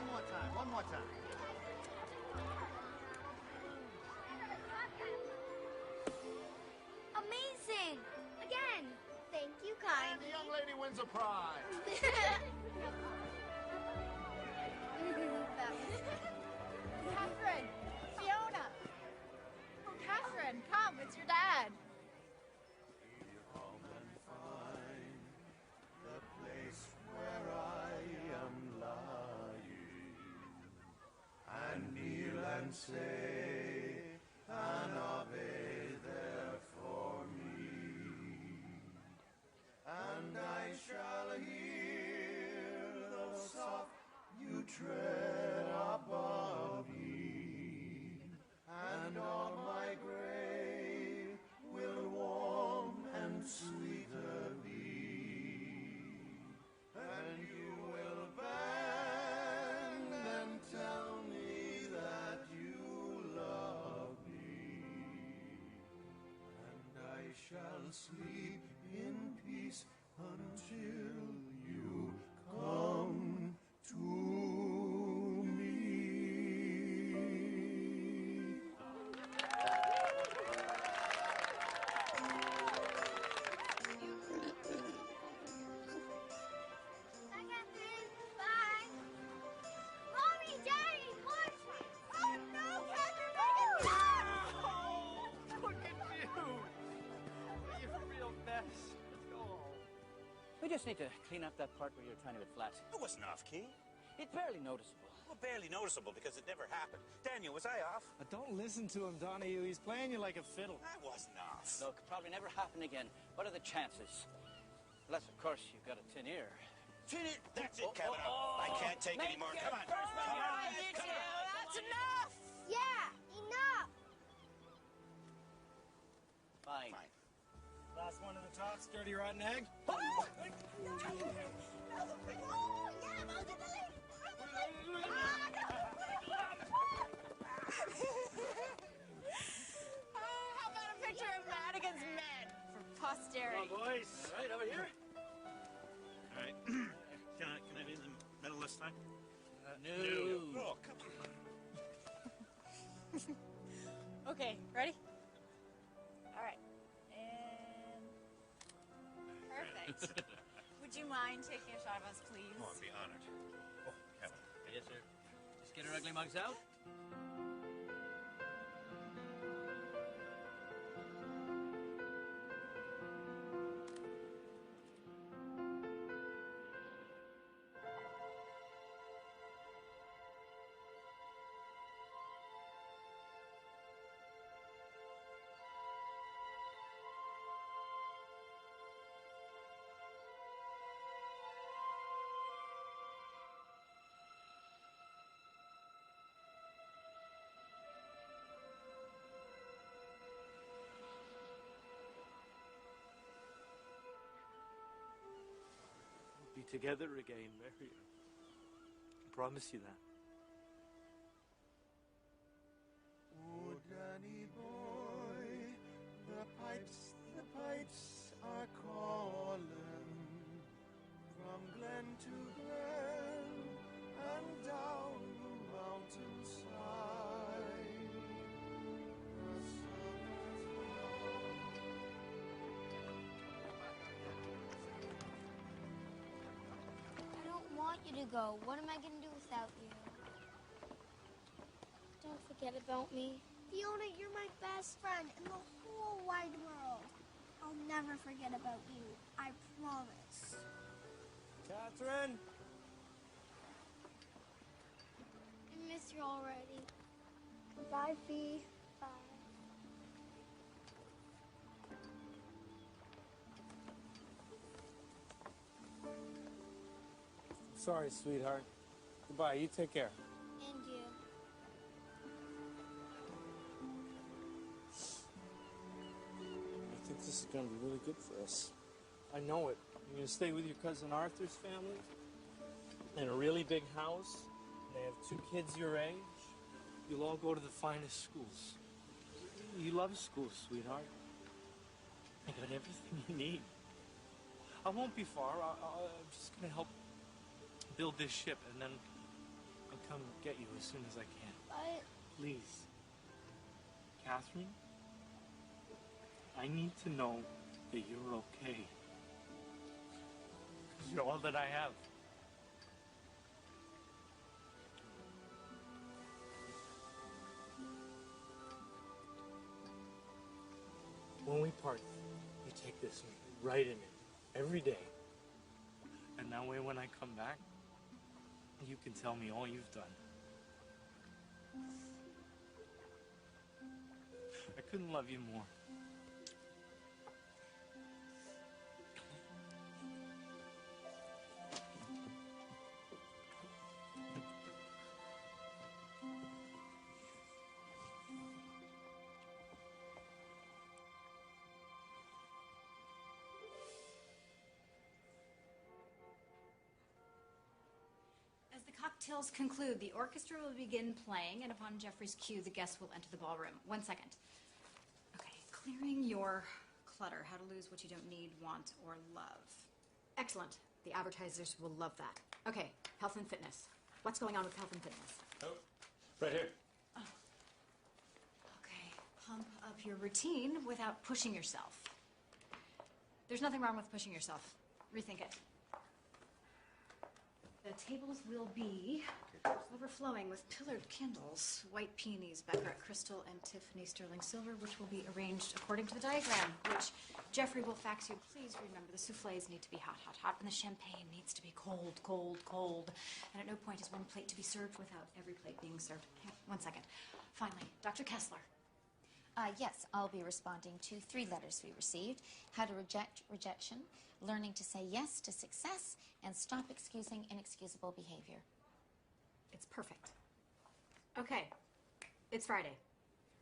one more time, one more time. Amazing! Again! Thank you, kind. And the young lady wins a prize. Catherine! Fiona! Oh, Catherine, come, it's your dad. The place where I am lying, and kneel and say an Ave there for me, and I shall hear the soft you tread above me, and all my grave will warm and sweeter be, and you will bend and tell me that you love me, and I shall sleep in peace until you come to me. Bye. Mommy, Daddy, look! Oh no, Catherine, Look at you. You're a real mess. Let's go home. We just need to clean up that part where you're trying to get flat. It wasn't off key. It's barely noticeable. Well, barely noticeable because it never happened. Daniel, was I off? Don't listen to him, Donahue. He's playing you like a fiddle. I wasn't off. Look, probably never happen again. What are the chances? Unless, of course, you've got a tin ear. Tin ear? That's it, Kevin. I can't take any more. Come on. Come on. Come on. That's enough! Yeah, enough! Fine. Fine. Last one to the top, sturdy rotten egg. Oh, yeah, I'll get the lady! How about a picture of Madigan's men for posterity? Come on, boys. All right, over here. All right. Can I be in the middle this time? No. Oh, come on. Okay, ready? All right. And perfect. Would you mind taking a shot of us, please? Oh, I'd be honored. Oh, Kevin. Yes, sir. Just get our ugly mugs out. Be together again, Mary. I promise you that. Oh, Danny boy, the pipes are calling from glen to glen and down the mountainside. The sun is low. I don't want you to go. What am I going to do without you? Don't forget about me. Fiona, you're my best friend in the whole wide world. I'll never forget about you. I promise. Catherine! I miss you already. Bye, Fee. Bye. Sorry, sweetheart. Goodbye. You take care. And you. I think this is going to be really good for us. I know it. You're going to stay with your cousin Arthur's family in a really big house. They have 2 kids your age. You'll all go to the finest schools. You love school, sweetheart. I got everything you need. I won't be far. I'm just going to help build this ship, and then I'll come get you as soon as I can. But Please. Catherine, I need to know that you're okay. 'Cause you're all that I have. When we part, you take this and write in it every day. And that way when I come back, you can tell me all you've done. I couldn't love you more. As the cocktails conclude, the orchestra will begin playing, and upon Jeffrey's cue, the guests will enter the ballroom. 1 second. Okay, clearing your clutter. How to lose what you don't need, want, or love. Excellent. The advertisers will love that. Okay, health and fitness. What's going on with health and fitness? Oh, right here. Okay, pump up your routine without pushing yourself. There's nothing wrong with pushing yourself. Rethink it. The tables will be overflowing with pillared candles, white peonies, baccarat crystal, and Tiffany sterling silver, which will be arranged according to the diagram, which Jeffrey will fax you. Please remember, the souffles need to be hot, hot, hot, and the champagne needs to be cold, cold, cold. And at no point is one plate to be served without every plate being served. Hang on 1 second. Finally, Dr. Kessler. Yes, I'll be responding to 3 letters we received. How to reject rejection, learning to say yes to success, and stop excusing inexcusable behavior. It's perfect. Okay, it's Friday.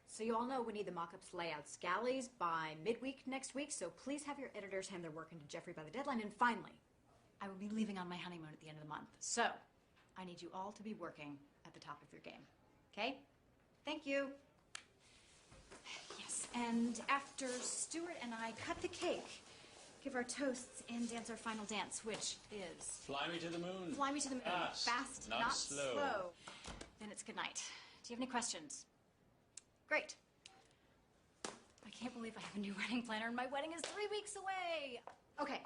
So you all know we need the mock-ups, layouts, galleys by midweek next week, so please have your editors hand their work into Jeffrey by the deadline. And finally, I will be leaving on my honeymoon at the end of the month. So I need you all to be working at the top of your game. Okay? Thank you. Yes, and after Stuart and I cut the cake, give our toasts, and dance our final dance, which is... Fly me to the moon. Fly me to the moon. Fast, not slow. slow. Then it's good night. Do you have any questions? Great. I can't believe I have a new wedding planner, and my wedding is 3 weeks away. Okay.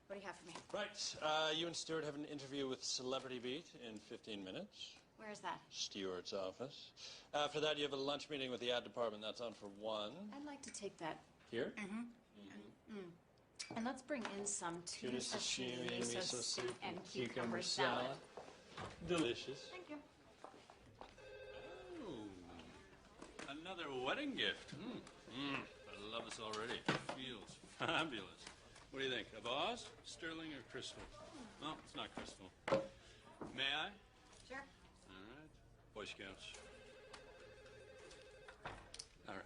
What do you have for me? Right. You and Stuart have an interview with Celebrity Beat in 15 minutes. Where is that? Stuart's office. After that, you have a lunch meeting with the ad department. That's on for 1. I'd like to take that. Here? And let's bring in some tuna sashimi, miso soup, and cucumber salad. salad. Delicious. Thank you. Oh, another wedding gift. I love this already. It feels fabulous. What do you think? A vase, sterling, or crystal? No, it's not crystal. May I? Sure. All right. Boy Scouts. All right.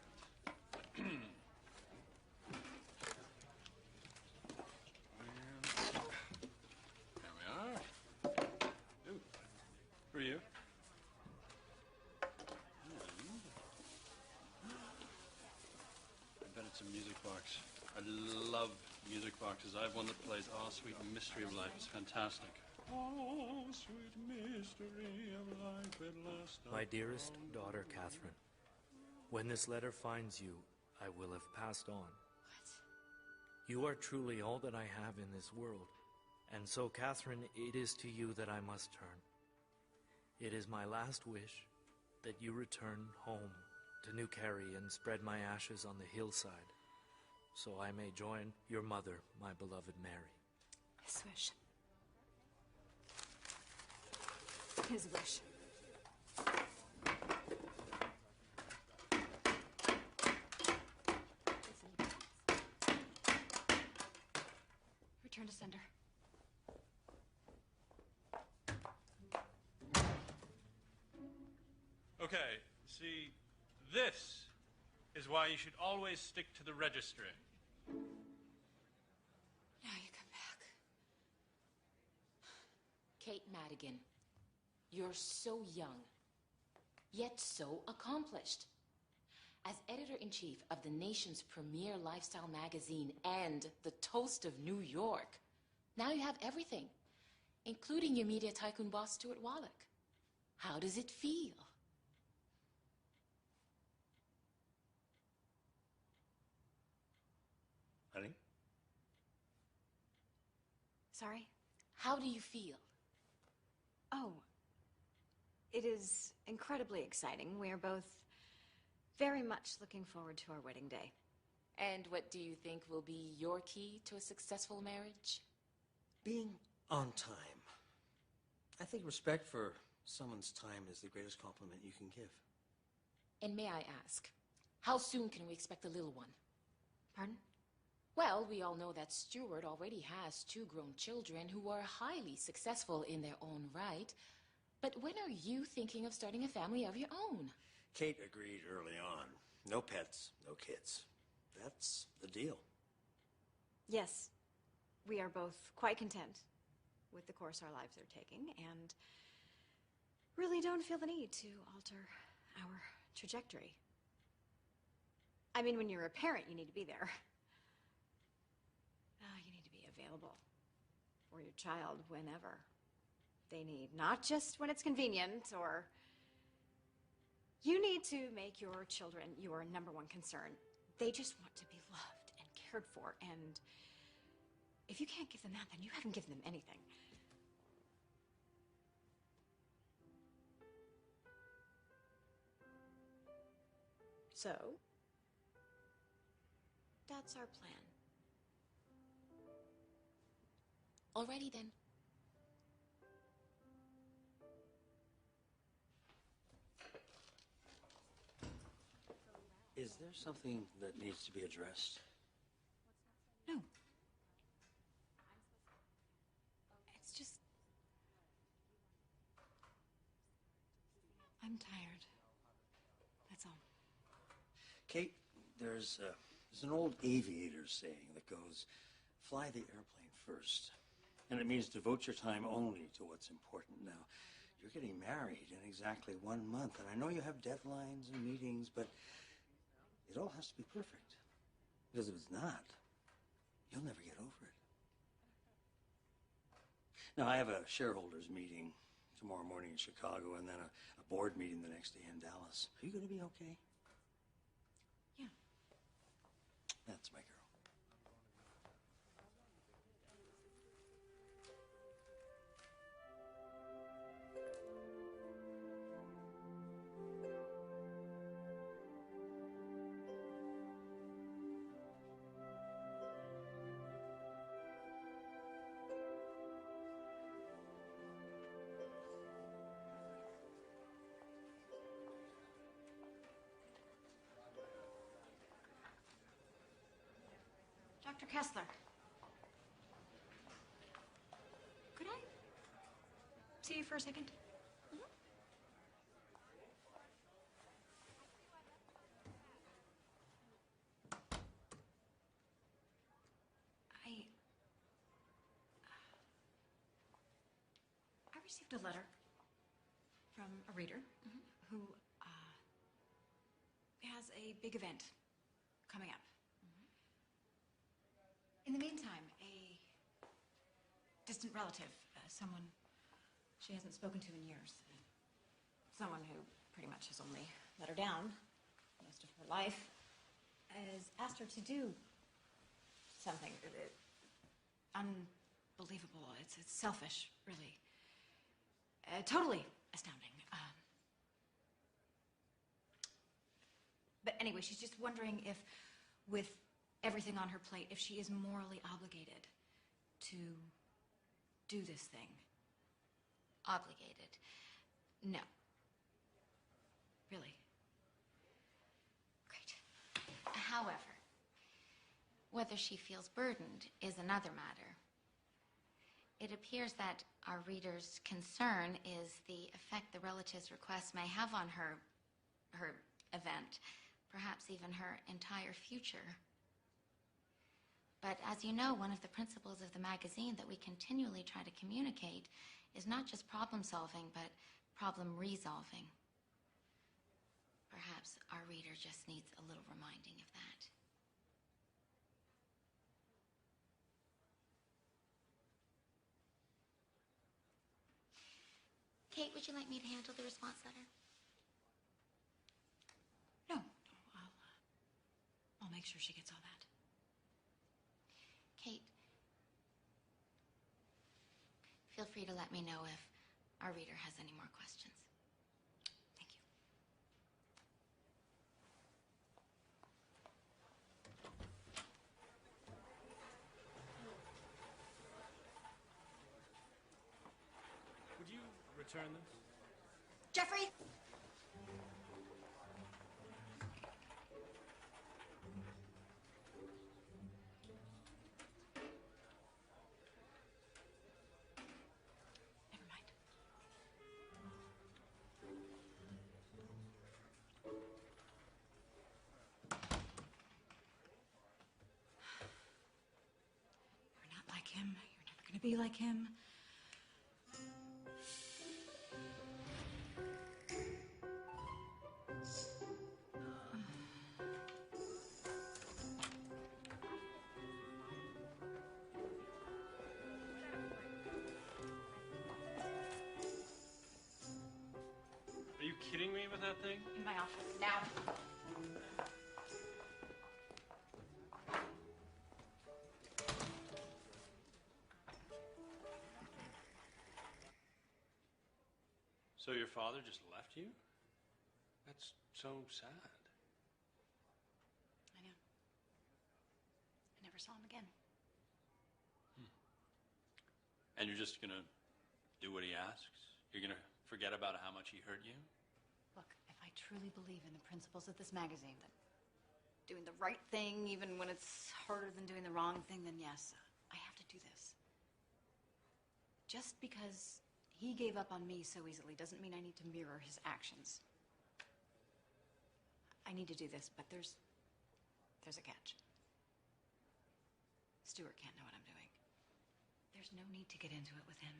There we are. Ooh. For you. I bet it's a music box. I love music boxes. I have one that plays Oh, Sweet Mystery of Life. It's fantastic. Oh, sweet mystery of life at last. My dearest daughter, Catherine, when this letter finds you, I will have passed on. What? You are truly all that I have in this world. And so, Catherine, it is to you that I must turn. It is my last wish that you return home to New Kerry and spread my ashes on the hillside, so I may join your mother, my beloved Mary. His wish. His wish. Return to sender. Okay, see, this is why you should always stick to the registry. Now you come back. Kate Madigan, you're so young, yet so accomplished. As editor-in-chief of the nation's premier lifestyle magazine and the toast of New York, now you have everything, including your media tycoon boss, Stuart Wallach. How does it feel? Honey? Sorry? How do you feel? Oh, it is incredibly exciting. We are both very much looking forward to our wedding day. And what do you think will be your key to a successful marriage? Being on time. I think respect for someone's time is the greatest compliment you can give. And may I ask, how soon can we expect the little one? Pardon? Well, we all know that Stuart already has 2 grown children who are highly successful in their own right. But when are you thinking of starting a family of your own? Kate agreed early on. No pets, no kids. That's the deal. Yes, we are both quite content with the course our lives are taking and really don't feel the need to alter our trajectory. I mean, when you're a parent, you need to be there. You need to be available for your child whenever they need, not just when it's convenient or... You need to make your children your number one concern. They just want to be loved and cared for, and if you can't give them that, then you haven't given them anything. So, that's our plan. Alrighty then. Is there something that needs to be addressed? No. It's just... I'm tired. That's all. Kate, there's an old aviator saying that goes, fly the airplane first. And it means devote your time only to what's important. Now, you're getting married in exactly 1 month, and I know you have deadlines and meetings, but it all has to be perfect. Because if it's not, you'll never get over it. Now, I have a shareholders meeting tomorrow morning in Chicago, and then a board meeting the next day in Dallas. Are you going to be okay? Yeah. That's my girl. Dr. Kessler. Could I see you for a second? I received a letter from a reader who has a big event coming up. In the meantime, a distant relative, someone she hasn't spoken to in years, someone who pretty much has only let her down most of her life, has asked her to do something unbelievable. It's selfish, really. Totally astounding. But anyway, she's just wondering if, with everything on her plate, if she is morally obligated to do this thing. Obligated? No. Really? Great. However, whether she feels burdened is another matter. It appears that our reader's concern is the effect the relative's request may have on her event, perhaps even her entire future. But as you know, one of the principles of the magazine that we continually try to communicate is not just problem solving, but problem resolving. Perhaps our reader just needs a little reminding of that. Kate, would you like me to handle the response letter? No, I'll make sure she gets all that. Kate, feel free to let me know if our reader has any more questions. Thank you. Would you return this? Jeffrey! Never mind. You're not like him. You're never going to be like him. Are you kidding me with that thing? In my office, now. So your father just left you? That's so sad. I know. I never saw him again. And you're just gonna do what he asks? You're gonna forget about how much he hurt you? Look, if I truly believe in the principles of this magazine, that doing the right thing even when it's harder than doing the wrong thing, then yes, I have to do this. Just because he gave up on me so easily doesn't mean I need to mirror his actions. I need to do this, but there's a catch. Stuart can't know what I'm doing. There's no need to get into it with him.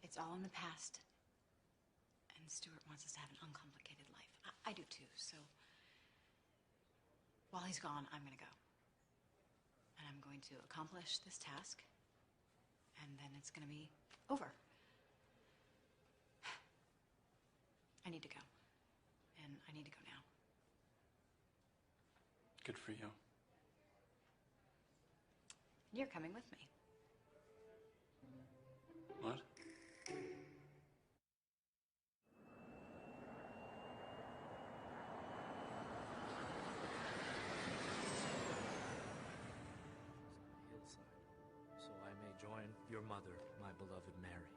It's all in the past. And Stuart wants us to have an uncomplicated life. I do too, so while he's gone, I'm gonna go. And I'm going to accomplish this task, and then it's gonna be over. I need to go. And I need to go now. Good for you. You're coming with me. What? So I may join your mother, my beloved Mary.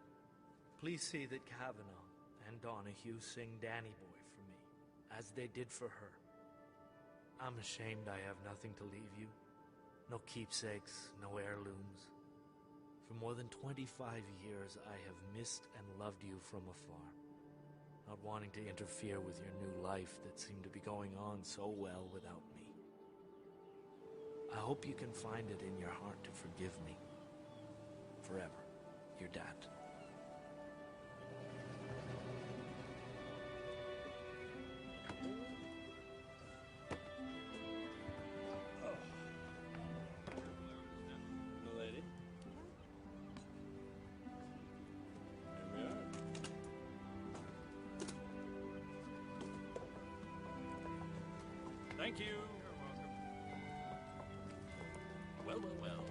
Please see that Kavanaugh and Donahue sing Danny Boy for me, as they did for her. I'm ashamed I have nothing to leave you. No keepsakes, no heirlooms. For more than 25 years, I have missed and loved you from afar, not wanting to interfere with your new life that seemed to be going on so well without me. I hope you can find it in your heart to forgive me. Forever, your dad. The lady. Here we are. Thank you. You're welcome. Well.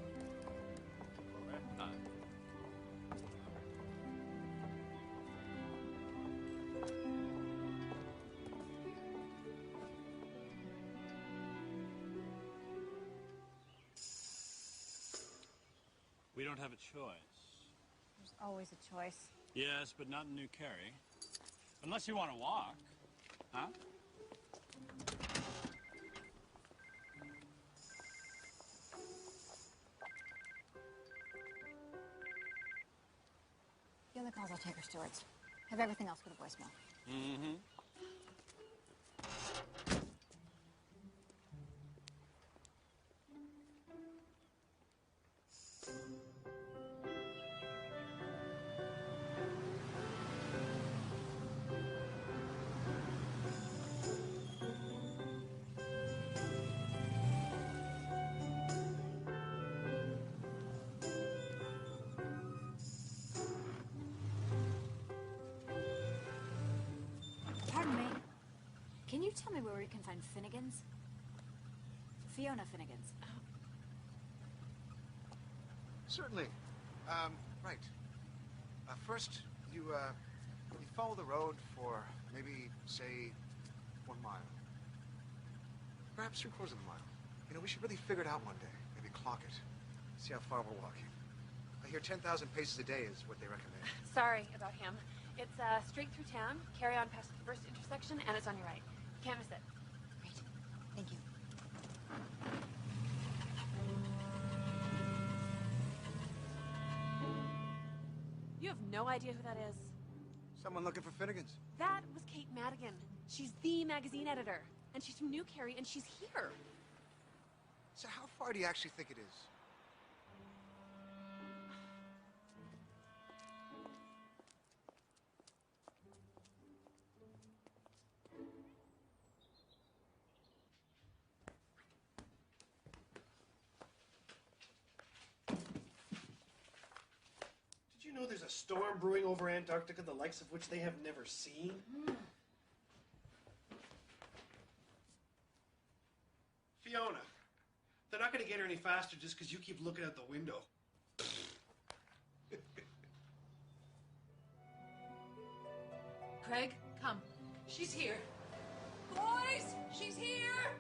Hi. We don't have a choice. There's always a choice. Yes, but not in New Carey. Unless you want to walk. Huh? The other calls I'll take are Stuart's. Have everything else go to voicemail. Mm-hmm. you tell me where we can find Finnegan's? Fiona Finnegan's. Certainly. Right. First, you follow the road for maybe, say, 1 mile. Perhaps 3/4 of a mile. You know, we should really figure it out one day. Maybe clock it. See how far we're walking. I hear 10,000 paces a day is what they recommend. Sorry about him. It's straight through town, carry on past the first intersection, and it's on your right. Can't miss it. Great. Thank you. You have no idea who that is. Someone looking for Finnegan's. That was Kate Madigan. She's the magazine editor. And she's from New Carey, and she's here. So how far do you actually think it is? Did you know there's a storm brewing over Antarctica, the likes of which they have never seen? Fiona, they're not going to get her any faster just because you keep looking out the window. Craig, come. She's here. Boys, she's here!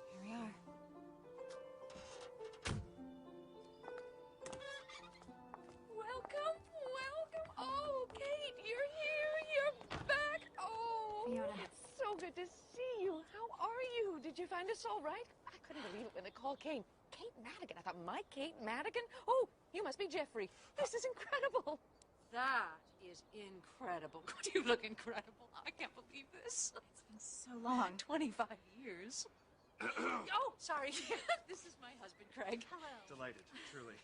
Here we are. Welcome, welcome. Oh, Kate, you're here. You're back. Oh, Fiona. It's so good to see you. How are you? Did you find us all right? I couldn't believe it when the call came. Kate Madigan. I thought, my Kate Madigan? Oh, you must be Jeffrey. This is incredible. that is incredible. You look incredible. I can't believe this. It's been so long. 25 years. Oh, sorry. This is my husband, Craig. Hello. Delighted, truly.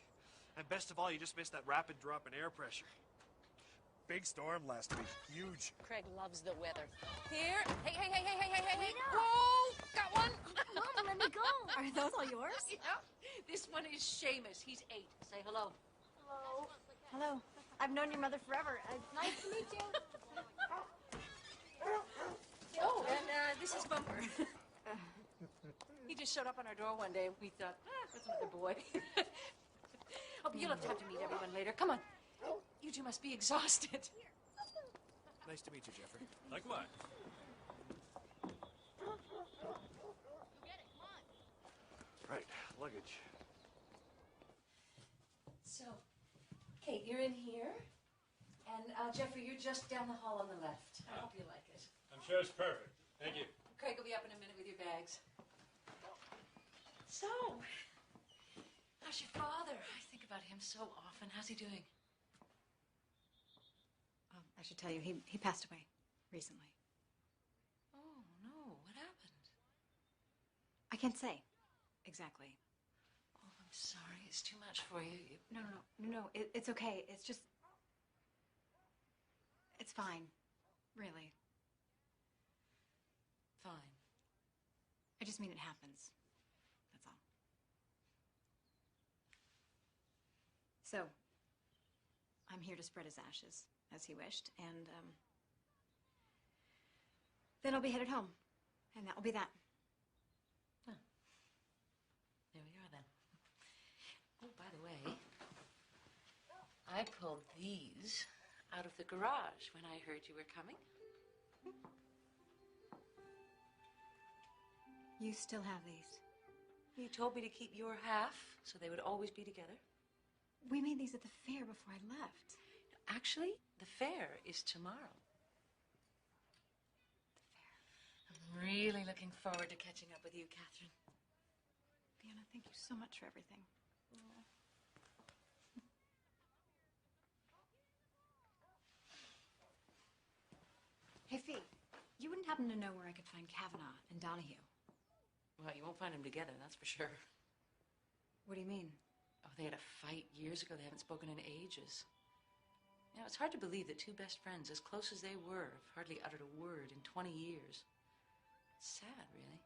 And best of all, you just missed that rapid drop in air pressure. Big storm last week. Huge. Craig loves the weather. Here. Hey. Rita. Whoa, got one. Mom, let me go. Are those all yours? Yeah. This one is Seamus. He's 8. Say hello. Hello. Hello. I've known your mother forever. Nice to meet you. Oh, and this is Bumper. He just showed up on our door one day, and we thought, that's another boy. Oh, but you'll have time to meet everyone later. Come on. You two must be exhausted. Nice to meet you, Jeffrey. Likewise. Right, luggage. So, Kate, you're in here. And Jeffrey, you're just down the hall on the left. I hope you like it. I'm sure it's perfect. Thank you. Craig will be up in a minute with your bags. So, how's your father? I think about him so often. How's he doing? I should tell you, he passed away recently. Oh, no. What happened? I can't say exactly. Oh, I'm sorry. It's too much for you. No. It's okay. It's just... It's fine. Really. Fine. I just mean it happens. That's all. So, I'm here to spread his ashes, as he wished, and, then I'll be headed home. And that will be that. Huh. There we are, then. Oh, by the way, I pulled these out of the garage when I heard you were coming. You still have these? You told me to keep your half, so they would always be together. We made these at the fair before I left. Actually, the fair is tomorrow. The fair. I'm really looking forward to catching up with you, Catherine. Fiona, thank you so much for everything. Hey, Fee, you wouldn't happen to know where I could find Kavanaugh and Donahue? Well, you won't find them together, that's for sure. What do you mean? Oh, they had a fight years ago. They haven't spoken in ages. You know, it's hard to believe that two best friends, as close as they were, have hardly uttered a word in 20 years. It's sad, really.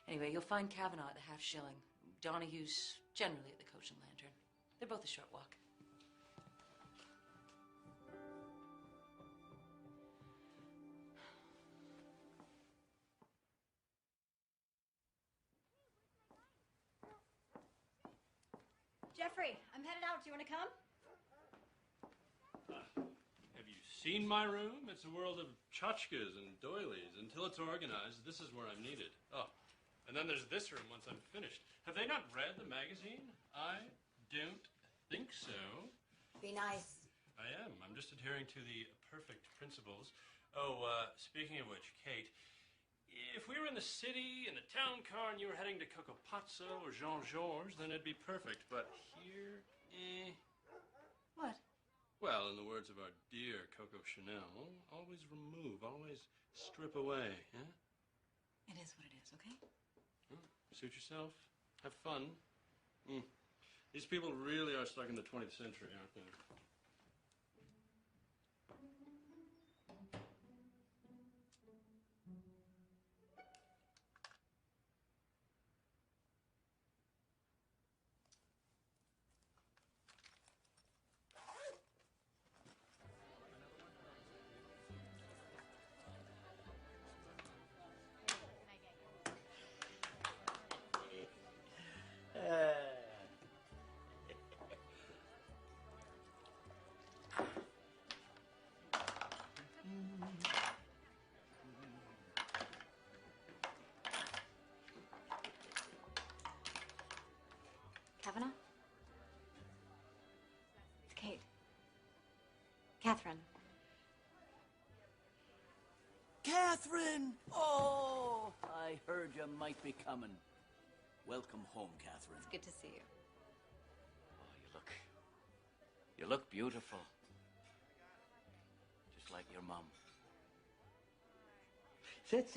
Anyway, you'll find Kavanaugh at the Half Shilling. Donohue's generally at the Coach and Lantern. They're both a short walk. Jeffrey, I'm headed out. Do you want to come? Have you seen my room? It's a world of tchotchkes and doilies. Until it's organized, this is where I'm needed. Oh, and then there's this room once I'm finished. Have they not read the magazine? I don't think so. Be nice. I am. I'm just adhering to the perfect principles. Oh, speaking of which, Kate, if we were in the city, in the town car, and you were heading to Cocopazzo or Jean-Georges, then it'd be perfect. But here, What? Well, in the words of our dear Coco Chanel, always remove, always strip away, yeah? It is what it is, okay? Suit yourself. Have fun. These people really are stuck in the 20th century, aren't they? Kavanaugh? It's Kate. Catherine. Catherine! Oh, I heard you might be coming. Welcome home, Catherine. It's good to see you. Oh, you look beautiful. Just like your mom. Sit.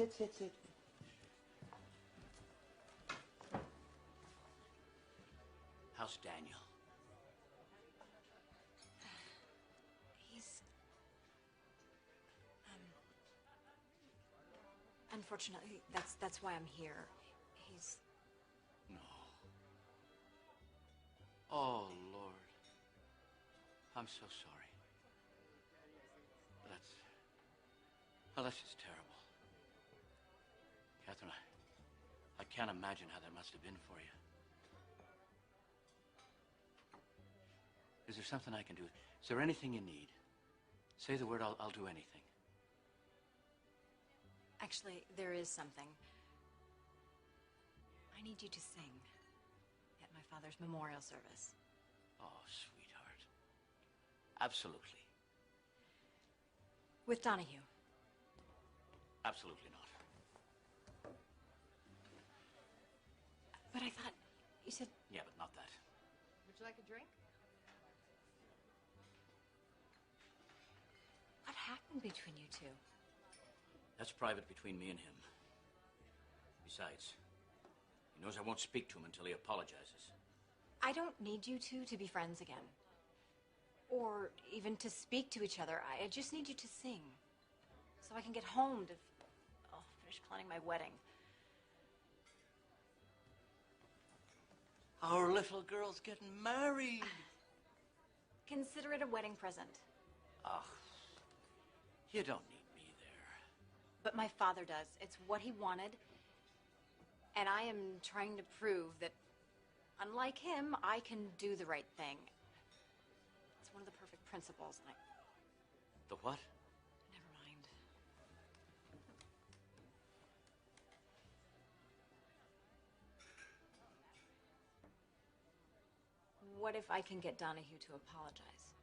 How's Daniel? He's... Unfortunately, that's why I'm here. He's... No. Oh, Lord. I'm so sorry. That's just terrible. Catherine, I can't imagine how that must have been for you. Is there something I can do? Is there anything you need? Say the word, I'll do anything. Actually, there is something. I need you to sing at my father's memorial service. Oh, sweetheart. Absolutely. With Donahue. Absolutely not. But I thought you said... Yeah, but not that. Would you like a drink? What happened between you two? That's private between me and him. Besides, he knows I won't speak to him until he apologizes. I don't need you two to be friends again. Or even to speak to each other. I just need you to sing. So I can get home to finish planning my wedding. Our little girl's getting married. Consider it a wedding present. Oh, you don't need me there. But my father does. It's what he wanted. And I am trying to prove that, unlike him, I can do the right thing. It's one of the perfect principles. And The what? Never mind. What if I can get Donahue to apologize?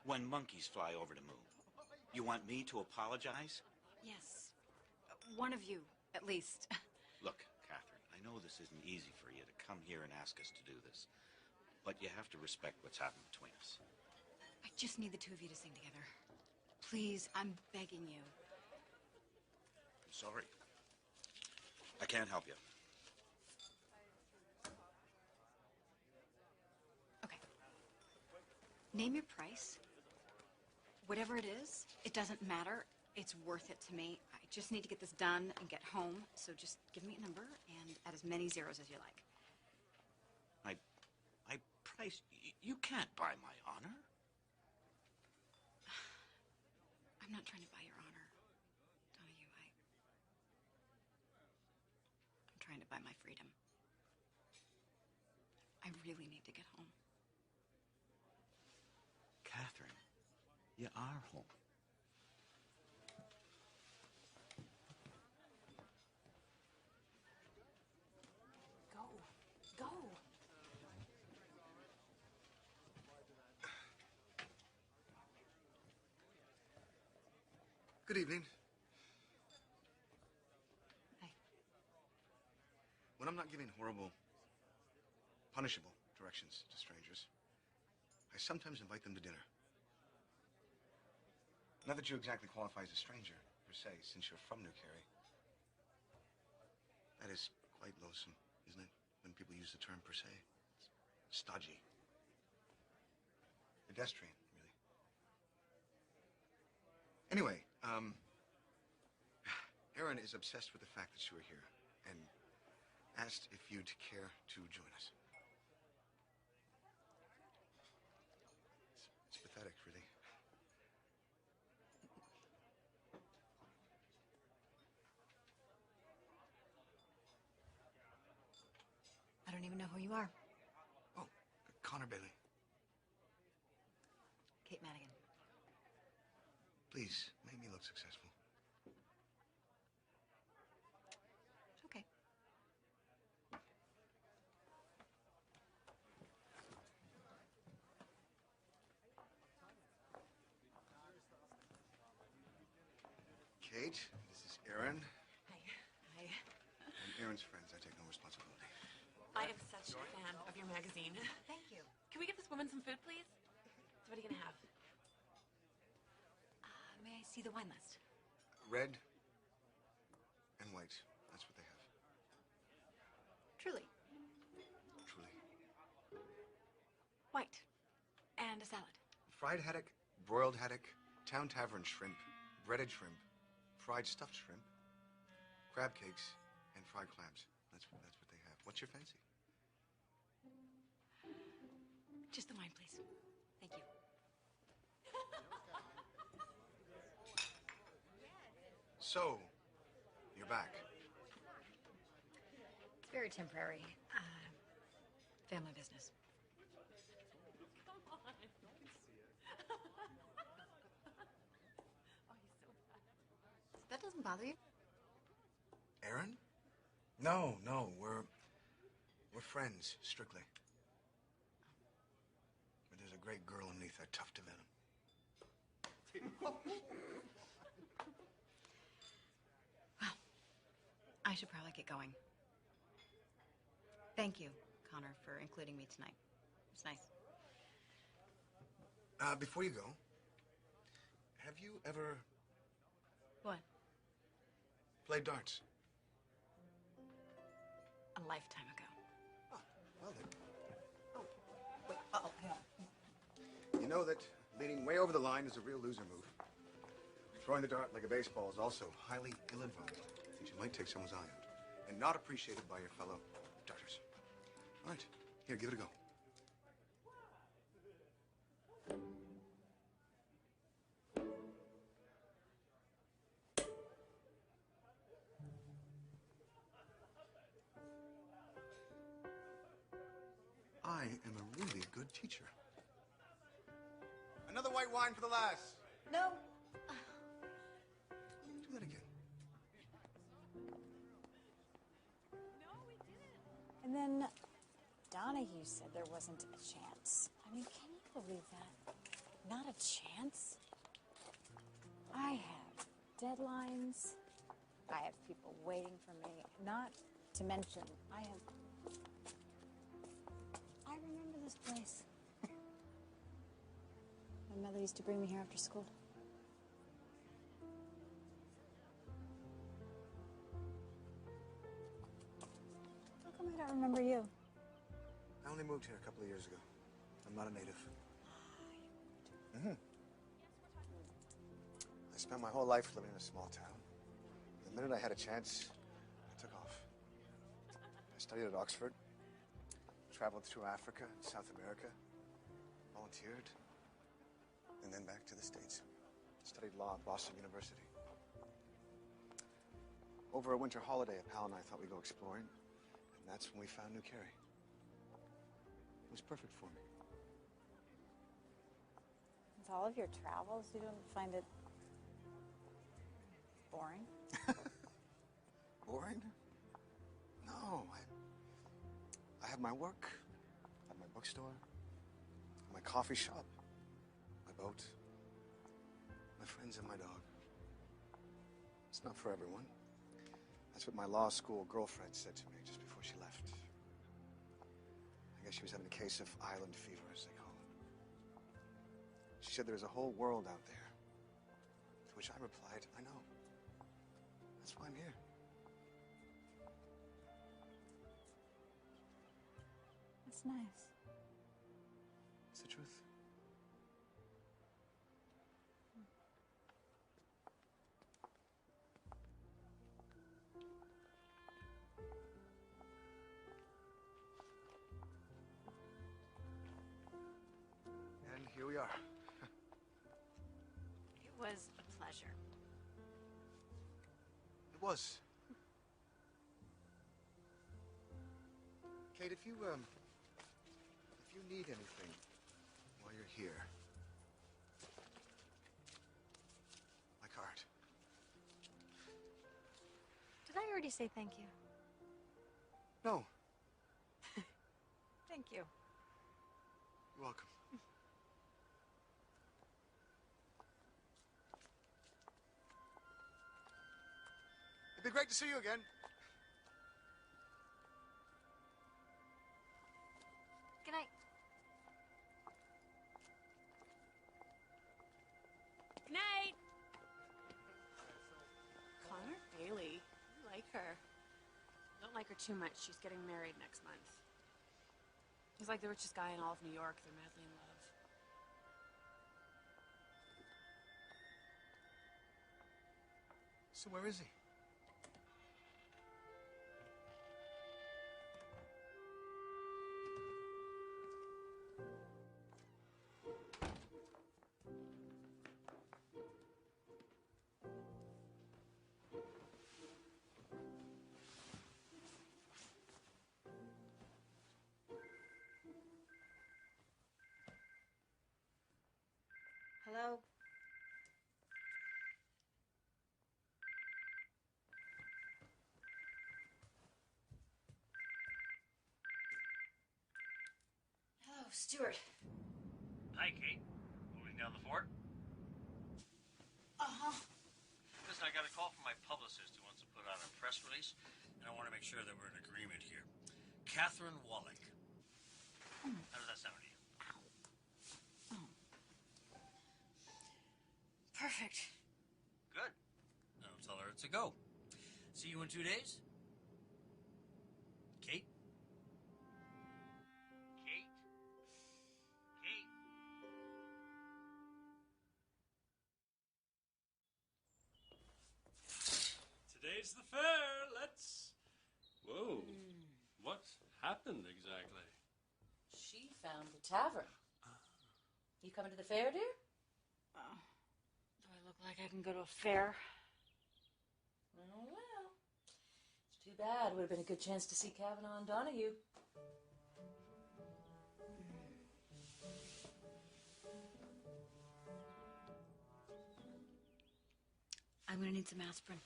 When monkeys fly over the moon. You want me to apologize? Yes. One of you, at least. Look, Catherine, I know this isn't easy for you to come here and ask us to do this. But you have to respect what's happened between us. I just need the two of you to sing together. Please, I'm begging you. I'm sorry. I can't help you. Name your price. Whatever it is, it doesn't matter. It's worth it to me. I just need to get this done and get home. So just give me a number and add as many zeros as you like. I price... You can't buy my honor. I'm not trying to buy your honor, Donahue. I'm trying to buy my freedom. I really need to get home. Catherine, you are home. Go. Good evening. Hi. When I'm not giving horrible, punishable directions to strangers, I sometimes invite them to dinner. Not that you exactly qualify as a stranger, per se, since you're from New Carey. That is quite lonesome, isn't it? When people use the term per se. It's stodgy. Pedestrian, really. Anyway, Aaron is obsessed with the fact that you are here and asked if you'd care to join us. It's pathetic, really. I don't even know who you are. Oh, Connor Bailey. Kate Madigan. Please, make me look successful. It's okay. Kate, this is Aaron. Hi. And Aaron's friends. I take no responsibility. I am such a fan of your magazine. Thank you. Can we get this woman some food, please? So what are you gonna have? May I see the wine list? Red and white. That's what they have. Truly. Truly. White. And a salad. Fried haddock, broiled haddock, town tavern shrimp, breaded shrimp, fried stuffed shrimp, crab cakes, and fried clams. That's what they have. What's your fancy? Just the wine, please. Thank you. So, you're back. It's very temporary. Family business. Come on. You can see it. Oh, he's so bad. That doesn't bother you? Aaron? No, we're friends, strictly. But there's a great girl underneath that tuft of venom. Well, I should probably get going. Thank you, Connor, for including me tonight. It's nice. Before you go, have you ever What? played darts? A lifetime ago. Oh, well then. Oh, wait. Uh-oh, hang on. You know that leaning way over the line is a real loser move. Throwing the dart like a baseball is also highly ill-advised, since you might take someone's eye out, and not appreciated by your fellow darters. All right, here, give it a go. I am a really good teacher. Another white wine for the lass. No. Do that again. And then Donahue said there wasn't a chance. I mean, can you believe that? Not a chance? I have deadlines. I have people waiting for me. Not to mention, I remember this place. My mother used to bring me here after school. How come I don't remember you? I only moved here a couple of years ago. I'm not a native. I spent my whole life living in a small town. The minute I had a chance, I took off. I studied at Oxford, traveled through Africa and South America, volunteered, and then back to the States. Studied law at Boston University. Over a winter holiday, a pal and I thought we'd go exploring, and that's when we found New Carey. It was perfect for me. With all of your travels, you don't find it boring? Boring? No. I have my work, I have my bookstore, my coffee shop, my boat, my friends, and my dog. It's not for everyone. That's what my law school girlfriend said to me just before she left. I guess she was having a case of island fever, as they call it. She said there's a whole world out there. To which I replied, I know. That's why I'm here. That's nice. It's the truth. And here we are. It was a pleasure. It was. Kate, if you need anything while you're here, my card. Did I already say thank you? No, Thank you. you're welcome. It'd be great to see you again. Good night. Good night. Connor Bailey. You like her. Don't like her too much. She's getting married next month. He's like the richest guy in all of New York. They're madly in love. So where is he? Hello? Hello, Stuart. Hi, Kate. Moving down the fort? Uh-huh. Listen, I got a call from my publicist who wants to put out a press release, and I want to make sure that we're in agreement here. Catherine Wallach. How does that sound to you? Perfect. Good. Now tell her it's a go. See you in 2 days? Kate? Kate? Kate? Today's the fair. Let's... Whoa. What happened exactly? She found the tavern. You coming to the fair, dear? Do I look like I can go to a fair? Oh, well. It's too bad. Would have been a good chance to see Kavanaugh and Donahue. I'm gonna need some aspirin.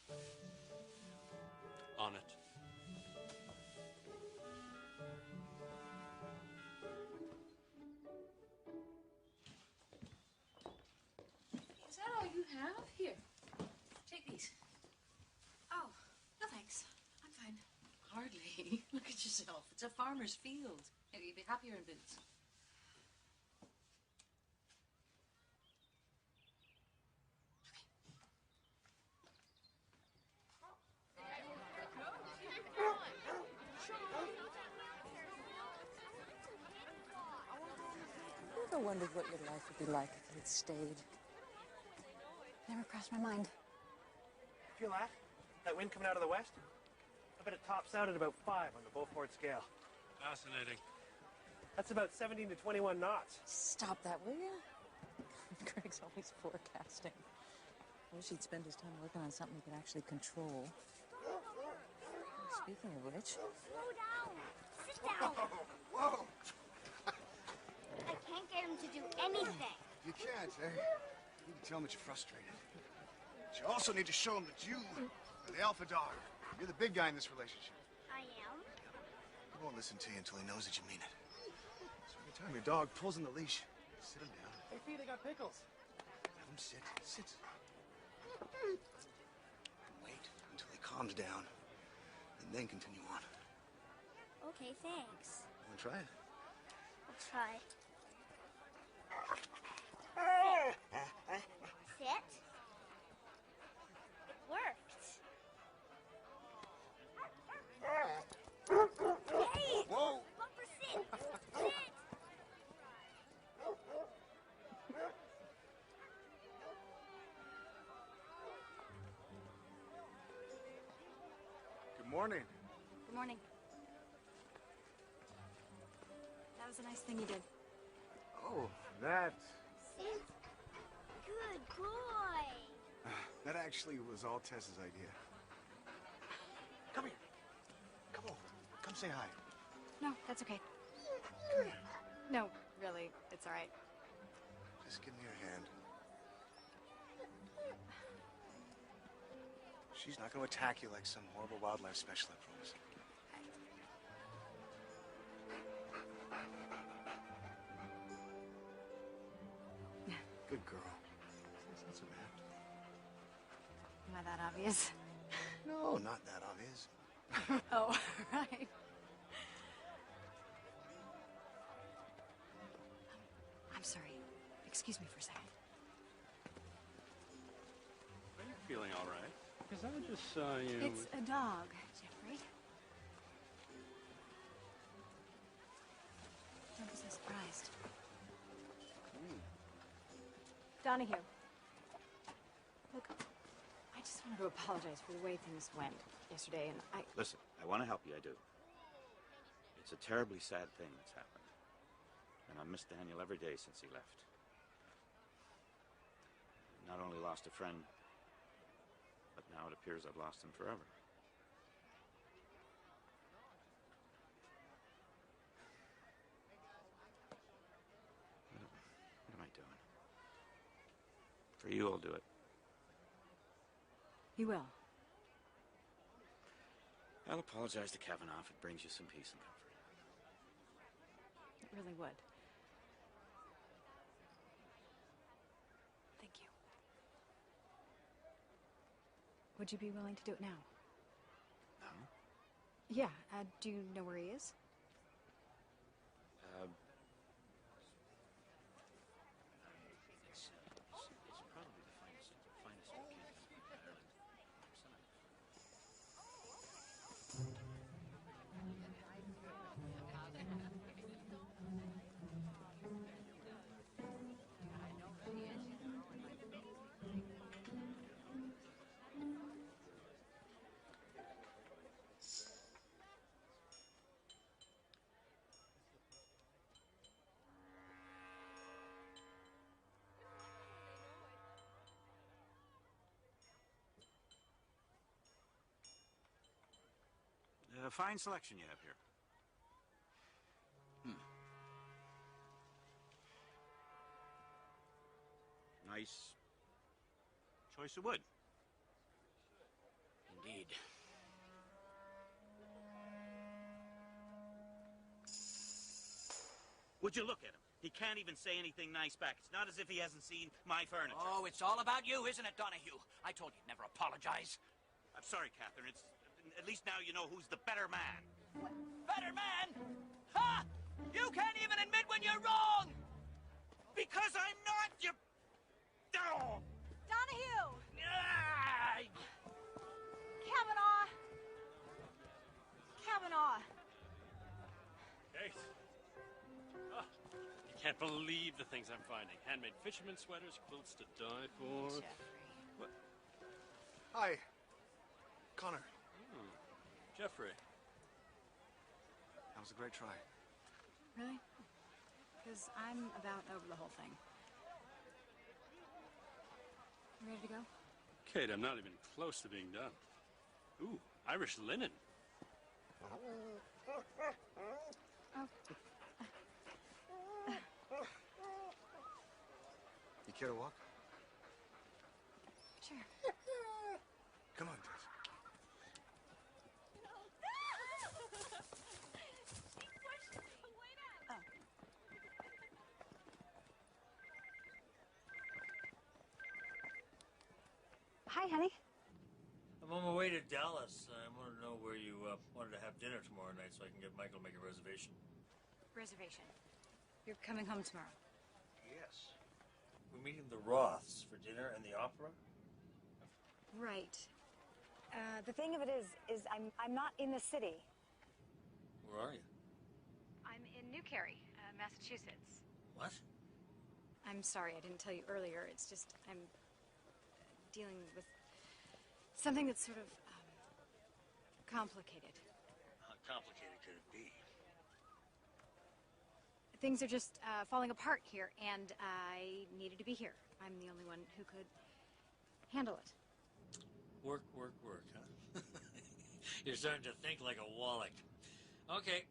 On it. Is that all you have? Here. Take these. Oh, no thanks. I'm fine. Hardly. Look at yourself. It's a farmer's field. Maybe you'd be happier in boots. I ever wondered what your life would be like if you had stayed. Never crossed my mind. Feel that? That wind coming out of the west? I bet it tops out at about 5 on the Beaufort scale. Fascinating. That's about 17 to 21 knots. Stop that, will you? Greg's always forecasting. Wish he'd spend his time working on something he could actually control. Speaking of which... Slow down. Sit down. Whoa! I can't get him to do anything. You can't, eh? You need to tell him that you're frustrated. But you also need to show him that you are the alpha dog. You're the big guy in this relationship. I am? He won't listen to you until he knows that you mean it. So every time your dog pulls on the leash, sit him down. Hey, Pete, I got pickles. Have him sit. Sit. Wait until he calms down, and then continue on. Okay, thanks. Want to try it? I'll try. Sit. It worked. Hey! Whoa! Bumper sit! Sit! Good morning. Good morning. That was a nice thing you did. Oh, that... Sit. Good boy. That actually was all Tess's idea. Come here. Come over. Come say hi. No, that's okay. Come here. No, really, it's all right. Just give me your hand. She's not going to attack you like some horrible wildlife special, I promise. Good girl. It's not so bad. Am I that obvious? No, not that obvious. Oh, right. I'm sorry. Excuse me for a second. Are you feeling all right? Because I just saw you... It's a dog, Jeffrey. Don't be so surprised. Donahue. Look, I just wanted to apologize for the way things went yesterday, and I... Listen, I want to help you, I do. It's a terribly sad thing that's happened. And I've missed Daniel every day since he left. Not only lost a friend, but now it appears I've lost him forever. What am I doing? For you, I'll do it. You will. I'll apologize to Kavanaugh if it brings you some peace and comfort. It really would. Thank you. Would you be willing to do it now? No? Yeah. Do you know where he is? It's probably the finest weekend in Ireland. Fine selection you have here. Nice choice of wood. Indeed. Would you look at him? He can't even say anything nice back. It's not as if he hasn't seen my furniture. Oh, it's all about you, isn't it, Donahue? I told you to never apologize. I'm sorry, Catherine. It's at least now you know who's the better man. Better man? Ha! You can't even admit when you're wrong! Because I'm not, you... Oh! Donahue! Ah! Kavanaugh! Kavanaugh! Kate. Ah, you can't believe the things I'm finding. Handmade fisherman sweaters, quilts to die for. Jeffrey. Hi, Connor. Jeffrey. That was a great try. Really? Because I'm about over the whole thing. You ready to go? Kate, I'm not even close to being done. Ooh, Irish linen. Oh. You care to walk? Sure. Come on, Tess. Hi, honey. I'm on my way to Dallas. I wanted to know where you wanted to have dinner tomorrow night so I can get Michael to make a reservation. Reservation. You're coming home tomorrow. Yes. We're meeting the Roths for dinner and the opera? Right. The thing of it is I'm not in the city. Where are you? I'm in New Carey, Massachusetts. What? I'm sorry, I didn't tell you earlier. It's just I'm dealing with something that's sort of complicated. How complicated could it be? Things are just falling apart here, and I needed to be here. I'm the only one who could handle it. Work, huh? You're starting to think like a Wallach. Okay.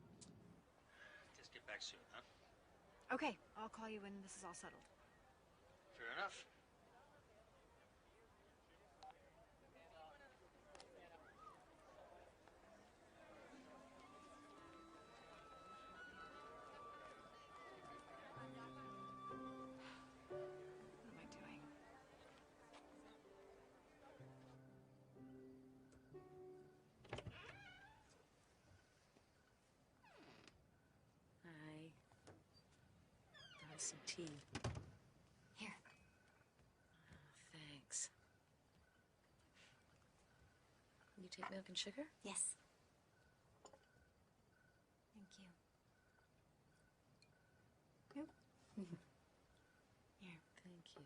Just get back soon, huh? Okay, I'll call you when this is all settled. Fair enough. What am I doing? Hi. Got some tea. Here. Oh, thanks. You take milk and sugar? Yes. Thank you. Nope. Here. Thank you.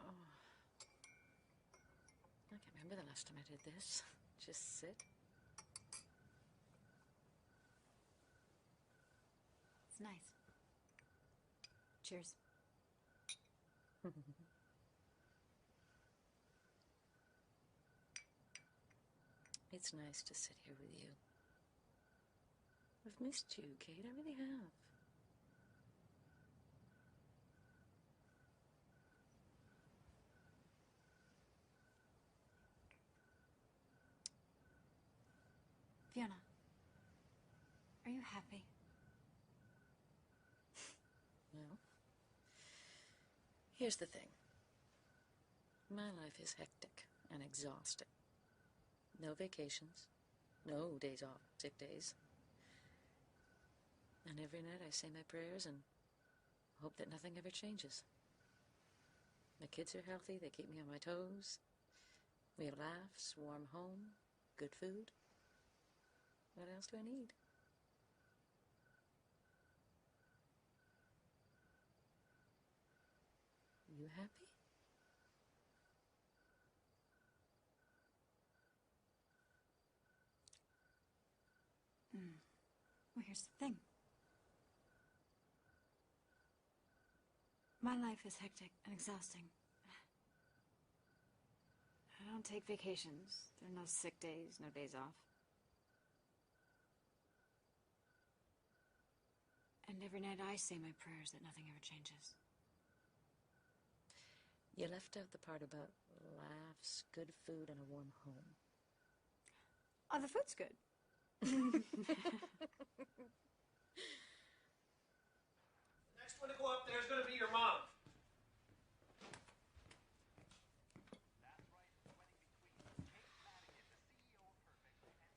Oh. I can't remember the last time I did this. Just sit. It's nice. Cheers. It's nice to sit here with you. I've missed you, Kate. I really have. Fiona, are you happy? Well, here's the thing. My life is hectic and exhausting. No vacations, no days off, sick days. And every night I say my prayers and hope that nothing ever changes. My kids are healthy, they keep me on my toes. We have laughs, warm home, good food. What else do I need? You happy? Well, here's the thing. My life is hectic and exhausting. I don't take vacations. There are no sick days, no days off. And every night I say my prayers that nothing ever changes. You left out the part about laughs, good food, and a warm home. Oh, the food's good. Next one to go up there is going to be your mom.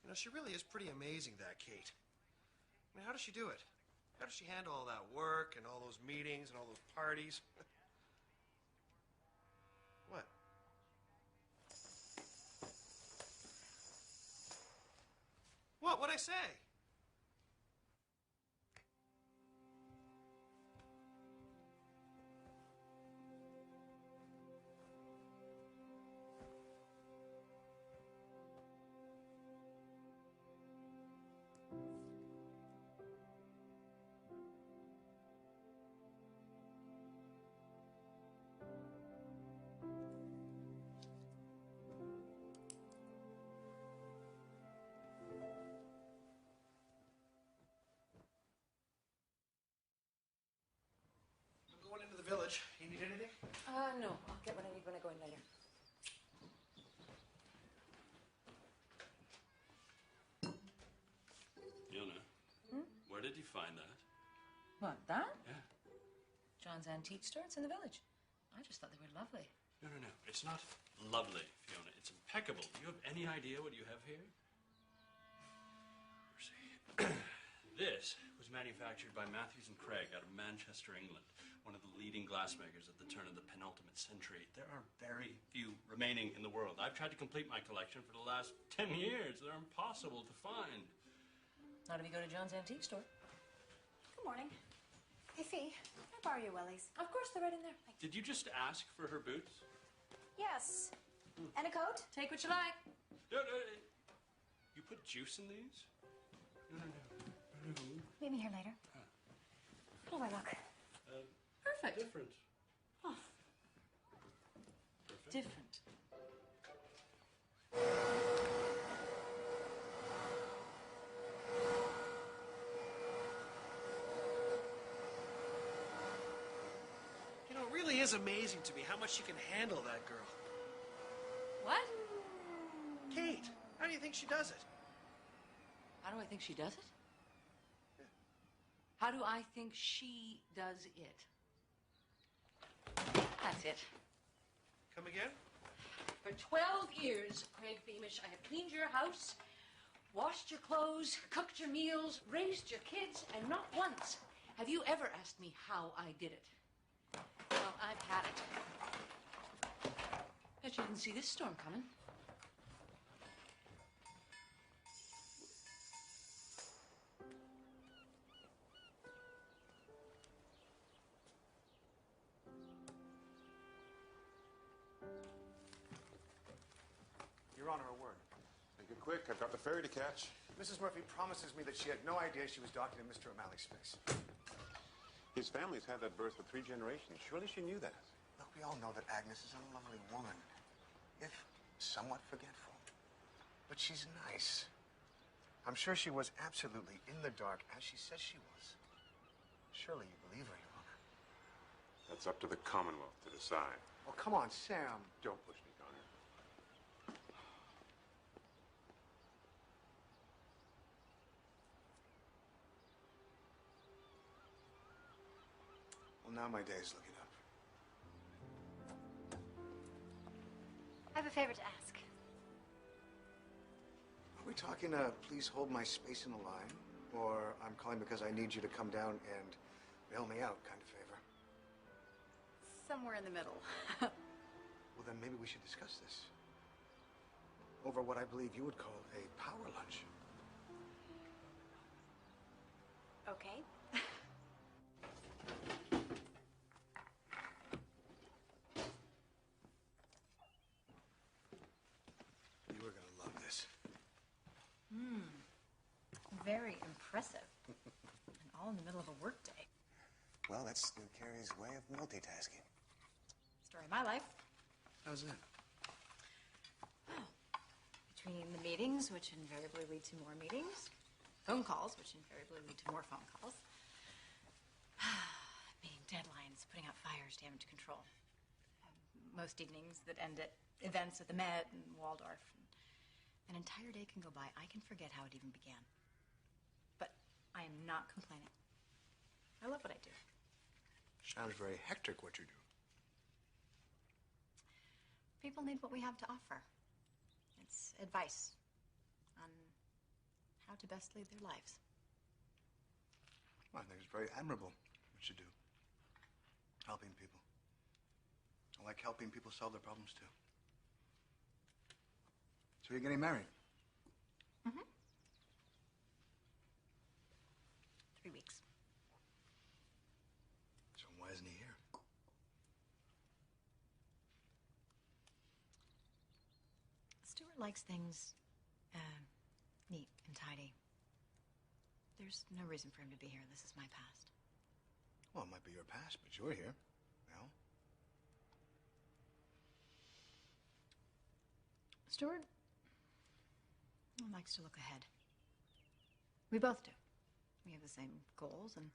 You know, she really is pretty amazing, that Kate. I mean, how does she do it? How does she handle all that work and all those meetings and all those parties? What? What? what'd I say? I'm going into the village. You need anything? No. I'll get what I need when I go in later. Fiona, where did you find that? What, that? Yeah. John's antique store. It's in the village. I just thought they were lovely. No. It's not lovely, Fiona. It's impeccable. Do you have any idea what you have here? Mercy. This was manufactured by Matthews and Craig out of Manchester, England, one of the leading glassmakers at the turn of the penultimate century. There are very few remaining in the world. I've tried to complete my collection for the last 10 years. They're impossible to find. Not if you go to John's antique store. Good morning. Hey, Fee, can I borrow your wellies? Of course, they're right in there. Did you just ask for her boots? Yes. And a coat? Take what you like. No. You put juice in these? No. Meet me here later. How do I look? Perfect. Different. Oh. Perfect. Different. You know, it really is amazing to me how much she can handle, that girl. What? Kate, how do you think she does it? How do I think she does it? How do I think she does it? That's it. Come again? For 12 years, Craig Beamish, I have cleaned your house, washed your clothes, cooked your meals, raised your kids, and not once have you ever asked me how I did it. Well, I've had it. Bet you didn't see this storm coming. Your Honor, a word. Make it quick. I've got the ferry to catch. Mrs. Murphy promises me that she had no idea she was docking in Mr. O'Malley's space. His family's had that birth for 3 generations. Surely she knew that. Look, we all know that Agnes is a lovely woman, if somewhat forgetful. But she's nice. I'm sure she was absolutely in the dark, as she says she was. Surely you believe her, Your Honor. That's up to the Commonwealth to decide. Oh, come on, Sam. Don't push me, Connor. Well, now my day's looking up. I have a favor to ask. Are we talking please hold my space in the line? Or I'm calling because I need you to come down and bail me out kind of favor? Somewhere in the middle. Well, then maybe we should discuss this. Over what I believe you would call a power lunch. Okay. You are gonna love this. Very impressive. And all in the middle of a workday. Well, that's Stu Carey's way of multitasking. Story of my life. How's that? Between the meetings, which invariably lead to more meetings, phone calls, which invariably lead to more phone calls, meeting deadlines, putting out fires, damage control. Most evenings that end at events at the Met and Waldorf. An entire day can go by. I can forget how it even began. But I am not complaining. I love what I do. Sounds very hectic what you do. People need what we have to offer. It's advice on how to best lead their lives. Well, I think it's very admirable what you do. Helping people. I like helping people solve their problems, too. So you're getting married? Mm-hmm. likes things neat and tidy. There's no reason for him to be here. This is my past. Well, it might be your past, but you're here. Well, Stuart likes to look ahead. We both do. We have the same goals and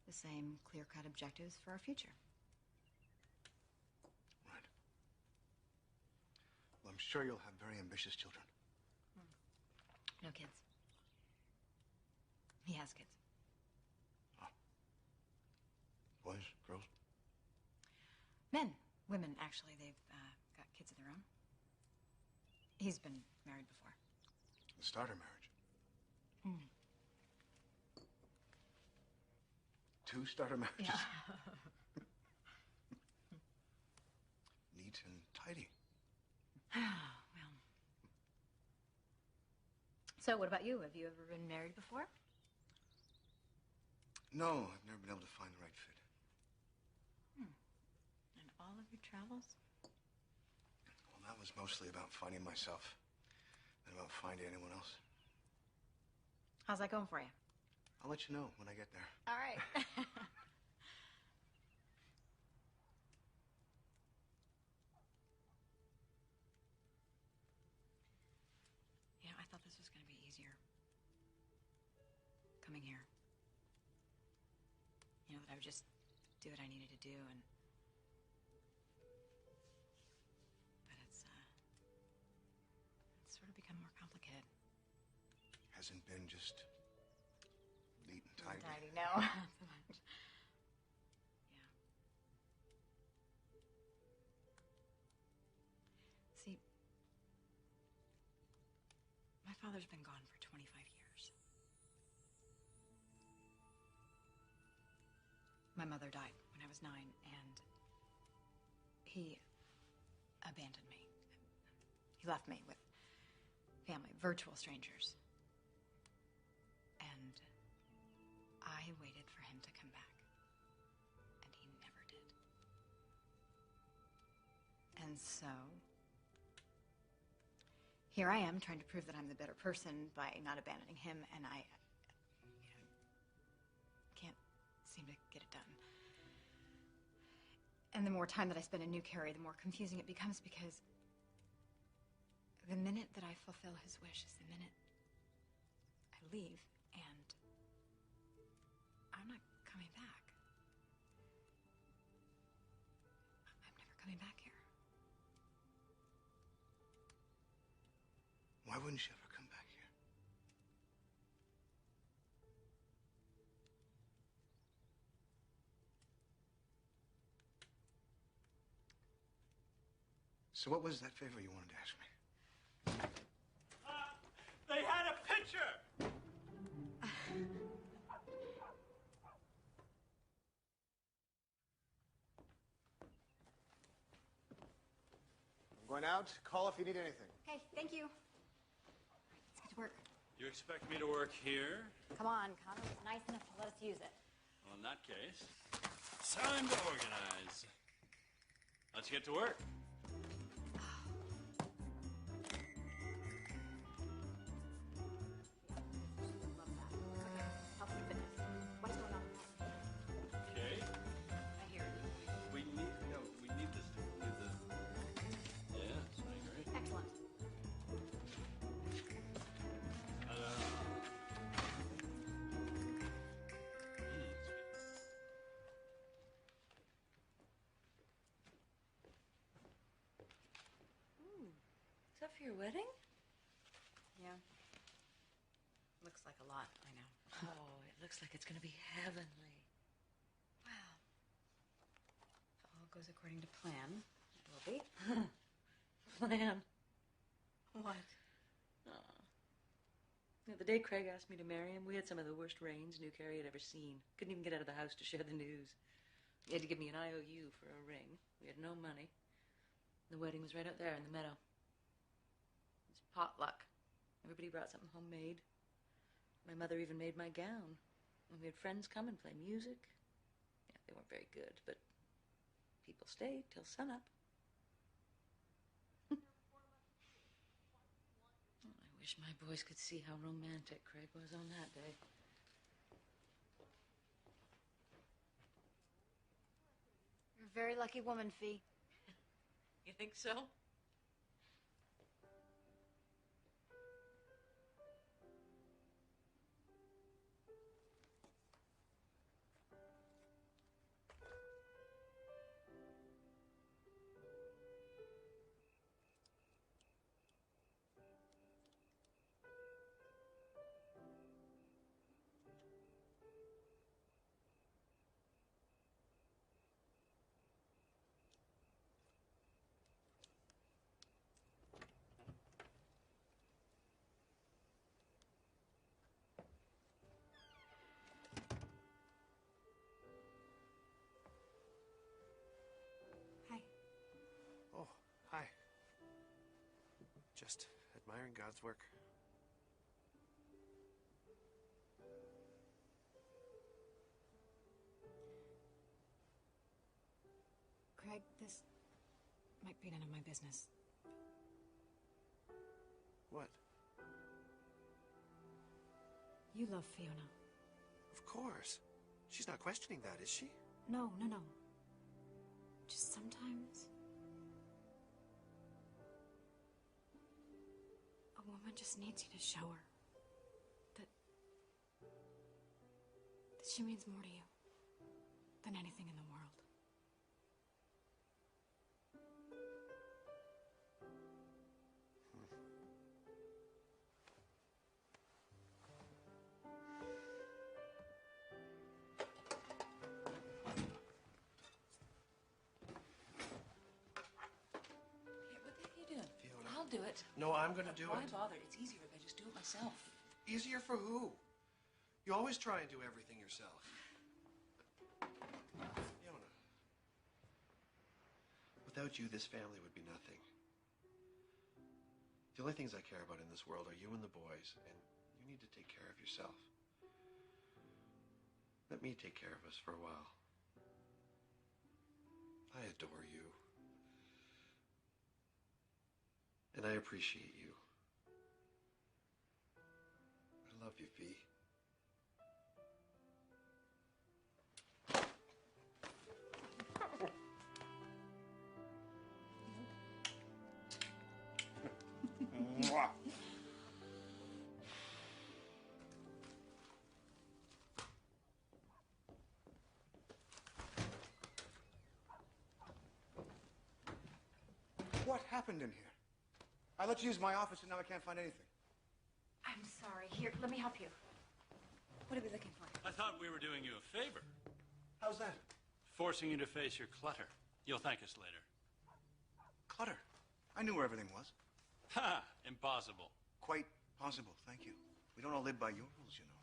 the same clear-cut objectives for our future. right. Well, I'm sure you'll have very ambitious children. No kids. He has kids. Boys, girls? Men. Women, actually. They've got kids of their own. He's been married before. The starter marriage. Mm. 2 starter marriages. Yeah. Neat and tidy. Well. So, what about you? Have you ever been married before? No, I've never been able to find the right fit. In all of your travels? Well, that was mostly about finding myself than about finding anyone else. How's that going for you? I'll let you know when I get there. All right. I thought this was going to be easier. Coming here. That I would just do what I needed to do, and... But it's sort of become more complicated. Hasn't been just neat and tidy. Tidy, no. Not so much. Yeah. See, my father's been gone for 25 years. My mother died when I was 9, and he abandoned me. He left me with family, virtual strangers. And I waited for him to come back, and he never did. And so, here I am trying to prove that I'm the better person by not abandoning him, and I can't seem to get it done. And the more time that I spend in New Carey, the more confusing it becomes, because the minute that I fulfill his wish is the minute I leave, and I'm not coming back. I'm never coming back here. Why wouldn't you ever come back here? So what was that favor you wanted to ask me? They had a picture! I'm going out. Call if you need anything. Okay, thank you. Let's get to work. You expect me to work here? Come on, Connor was nice enough to let us use it. Well, in that case, it's time to organize. Let's get to work. Health and fitness. What's going on? Okay. I hear it. We need this to do the... Yes, I agree. Excellent. Is that for your wedding? Yeah. Looks like a lot, I know. Oh, it looks like it's going to be heavenly. Wow. If all goes according to plan, it will be. Plan. What? The day Craig asked me to marry him, we had some of the worst rains New Carey had ever seen. Couldn't even get out of the house to share the news. He had to give me an IOU for a ring. We had no money. The wedding was right out there in the meadow. It was potluck. Everybody brought something homemade. My mother even made my gown. And we had friends come and play music. Yeah, they weren't very good, but people stayed till sunup. Wish my boys could see how romantic Craig was on that day. You're a very lucky woman, Fee. You think so? Oh, hi. Just admiring God's work. Craig, this might be none of my business. What? You love Fiona. Of course. She's not questioning that, is she? No. Just sometimes a woman just needs you to show her that she means more to you than anything in the world. I'll do it. No, I'm gonna do Why it. bother? It's easier if I just do it myself. Easier for who? You always try and do everything yourself. Fiona. Without you, this family would be nothing. The only things I care about in this world are you and the boys, and you need to take care of yourself. Let me take care of us for a while. I adore you. And I appreciate you. I love you, Fee. Mwah. What happened in here? I let you use my office and now I can't find anything. I'm sorry. Here, let me help you. What are we looking for? I thought we were doing you a favor. How's that? Forcing you to face your clutter. You'll thank us later. Clutter. I knew where everything was. Ha! Impossible. Quite possible, thank you. We don't all live by your rules, you know.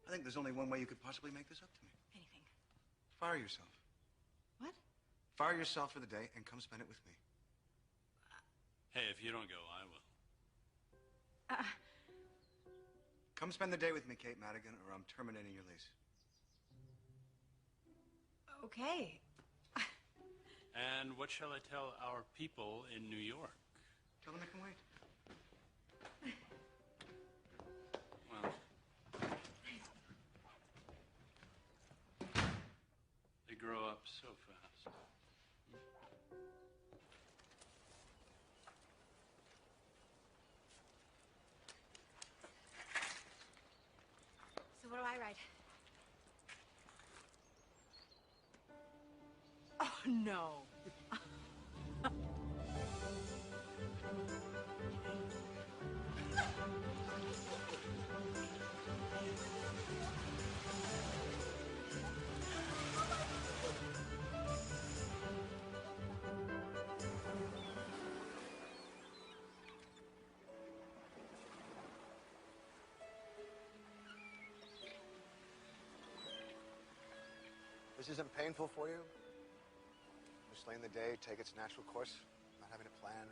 I think there's only one way you could possibly make this up to me. Anything. Fire yourself. What? Fire yourself for the day and come spend it with me. Hey, if you don't go, I will. Come spend the day with me, Kate Madigan, or I'm terminating your lease. Okay. And what shall I tell our people in New York? Tell them they can wait. Well, they grow up so fast. So what do I write? Oh, no. This isn't painful for you? Just letting the day take its natural course, not having a plan?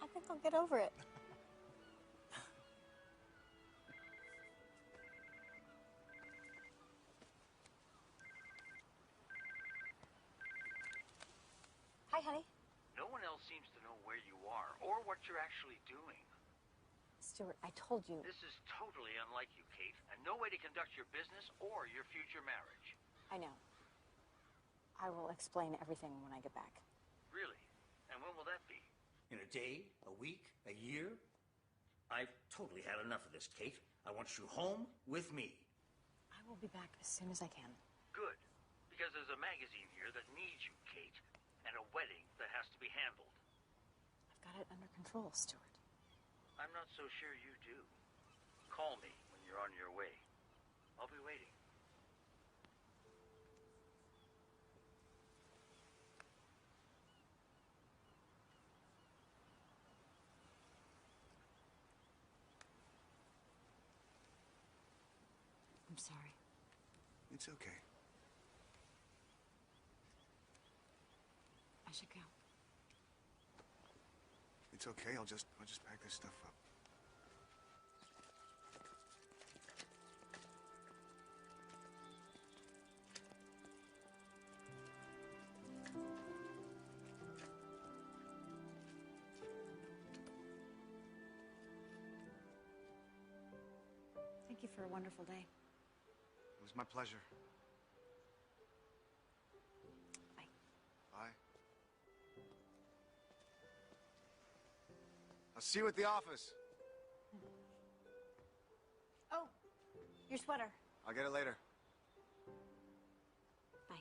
I think I'll get over it. Hi, honey. No one else seems to know where you are or what you're actually doing. Stuart, I told you. This is totally unlike you, Kate, and no way to conduct your business or your future marriage. I know. I will explain everything when I get back. Really? And when will that be? In a day, a week, a year? I've totally had enough of this, Kate. I want you home with me. I will be back as soon as I can. Good. Because there's a magazine here that needs you, Kate, and a wedding that has to be handled. I've got it under control, Stuart. I'm not so sure you do. Call me when you're on your way. I'll be waiting. I'm sorry. It's okay. I should go. It's okay. I'll just pack this stuff up. Thank you for a wonderful day. It was my pleasure. Bye. Bye. I'll see you at the office. Oh, your sweater. I'll get it later. Bye.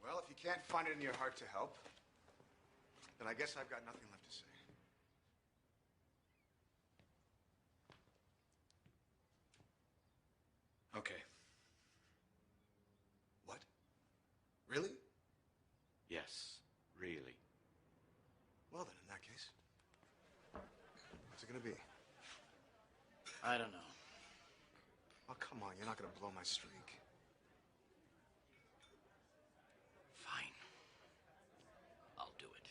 Well, if you can't find it in your heart to help, then I guess I've got nothing left to say. Okay. What? Really? Yes, really. Well then, in that case, what's it gonna be? I don't know. Oh, come on, you're not gonna blow my streak. Fine. I'll do it.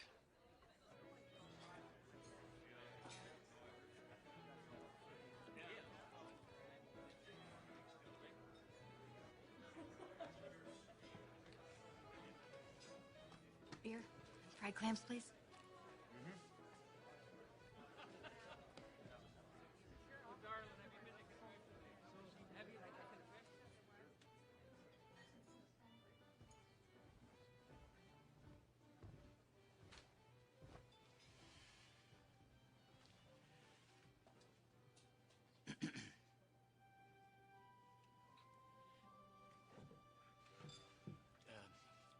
Beer? Fried clams, please.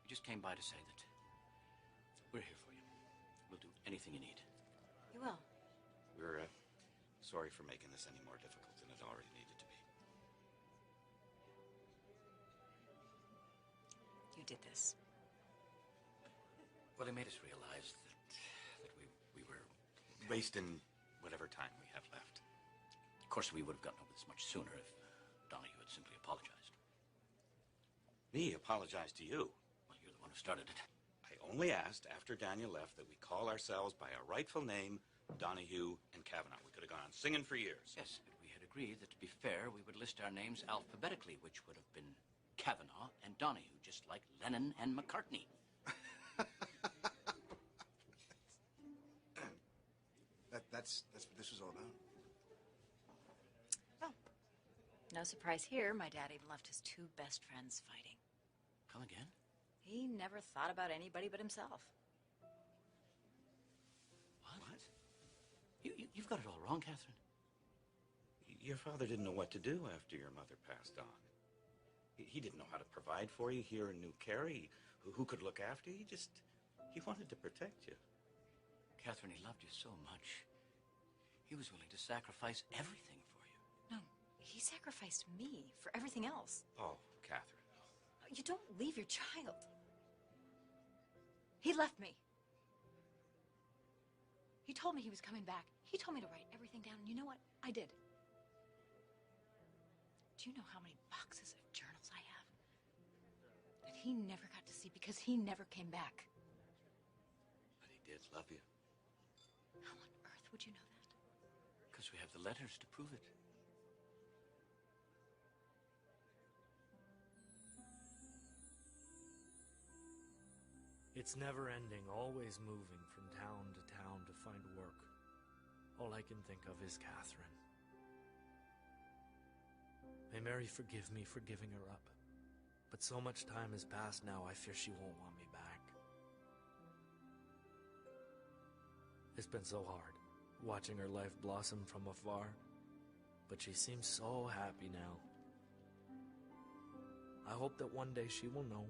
We just came by to say that we're here for you. We'll do anything you need. You will. We're sorry for making this any more difficult than it already needed to be. You did this. Well, they made us realize that we were... Wasting whatever time we have left. Of course, we would have gotten over this much sooner if Donahue had simply apologized. Me apologize to you. Well, you're the one who started it. I only asked after Daniel left that we call ourselves by our rightful name, Donahue and Kavanaugh. We could have gone on singing for years. Yes, but we had agreed that to be fair, we would list our names alphabetically, which would have been Kavanaugh and Donahue, just like Lennon and McCartney. That's what this was all about. Well, no surprise here. My dad even left his two best friends fighting. Come again? He never thought about anybody but himself. What? You've got it all wrong, Catherine. Your father didn't know what to do after your mother passed on. He didn't know how to provide for you here in New Carey. Who could look after you? He wanted to protect you. Catherine, he loved you so much. He was willing to sacrifice everything for you. No, he sacrificed me for everything else. Oh, Catherine. You don't leave your child. He left me. He told me he was coming back. He told me to write everything down, and you know what? I did. Do you know how many boxes of journals I have? That he never got to see because he never came back. But he did love you. How on earth would you know that? Because we have the letters to prove it. It's never ending, always moving from town to town to find work. All I can think of is Catherine. May Mary forgive me for giving her up. But so much time has passed now, I fear she won't want me back. It's been so hard, watching her life blossom from afar. But she seems so happy now. I hope that one day she will know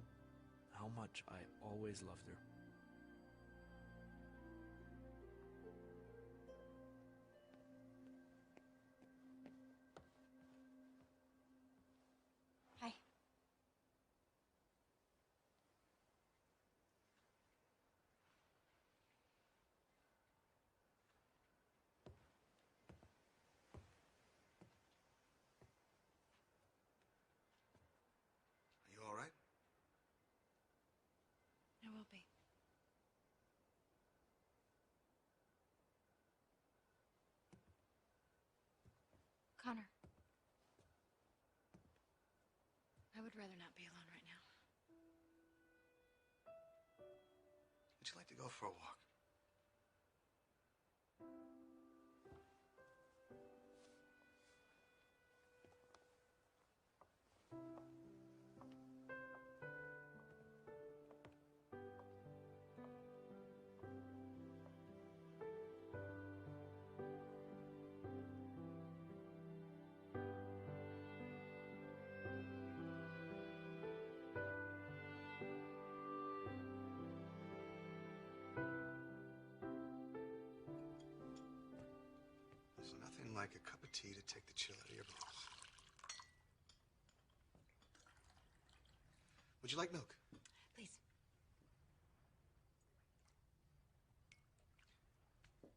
how much I always loved her. Hi. Are you all right? I will be. Connor. I would rather not be alone right now. Would you like to go for a walk? There's nothing like a cup of tea to take the chill out of your bones. Would you like milk? Please.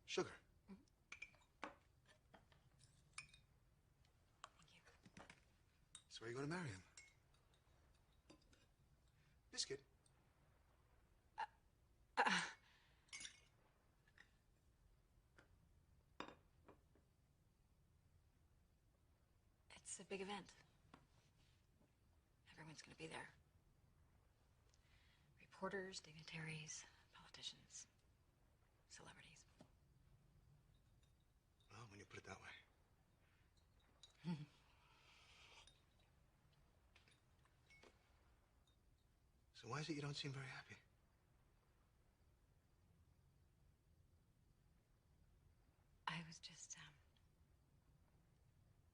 Sugar? So where are you going to marry him? Biscuit? It's a big event. Everyone's going to be there. Reporters, dignitaries, politicians, celebrities. Well, when you put it that way. So why is it you don't seem very happy? I was just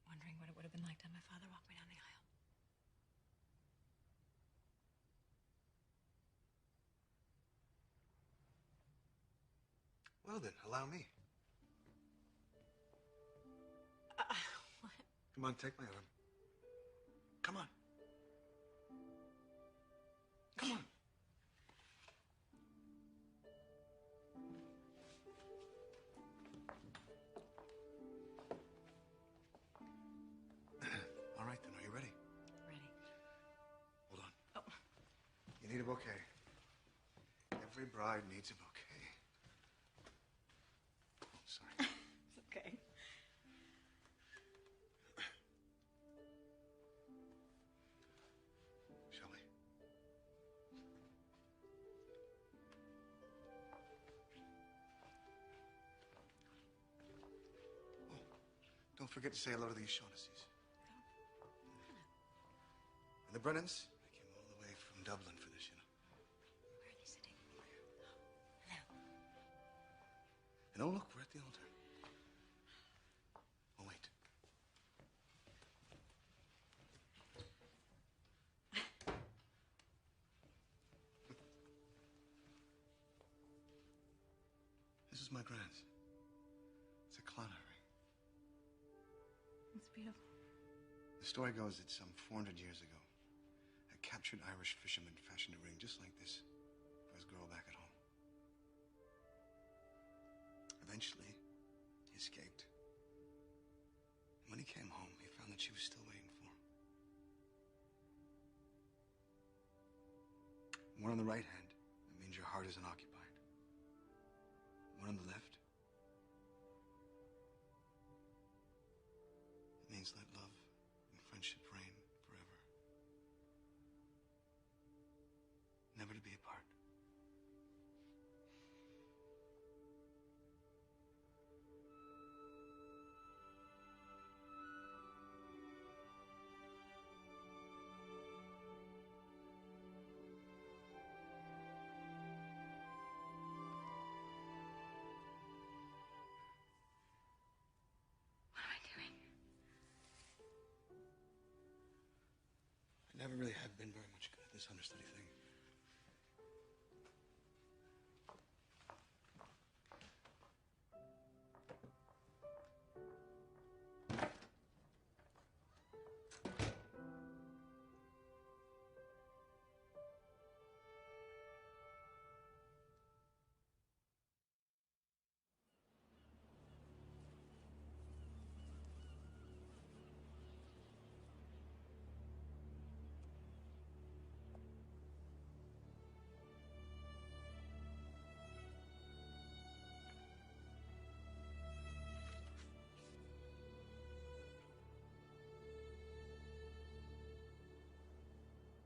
wondering what it would have been like to have my father walk me down the aisle. Well then, allow me. What? Come on, take my arm. Come on. Come on. All right then, are you ready? Ready. Hold on. Oh. You need a bouquet. Every bride needs a bouquet. Oh, sorry. It's okay. Shall we? Oh, don't forget to say hello to the O'Shaughnessy's. And the Brennans, they came all the way from Dublin for this, you know. Where are they sitting? And oh, look, we're at the altar. Oh, wait. This is my grand's. It's a Clonard ring. It's beautiful. The story goes that some 400 years ago, a captured Irish fisherman fashioned a ring just like this for his girl back at home. Eventually, he escaped. And when he came home, he found that she was still waiting for him. One on the right hand, that means your heart is unoccupied. One on the left, it means let love and friendship reign forever. Never to be apart. I never really have been very much good at this understudy thing.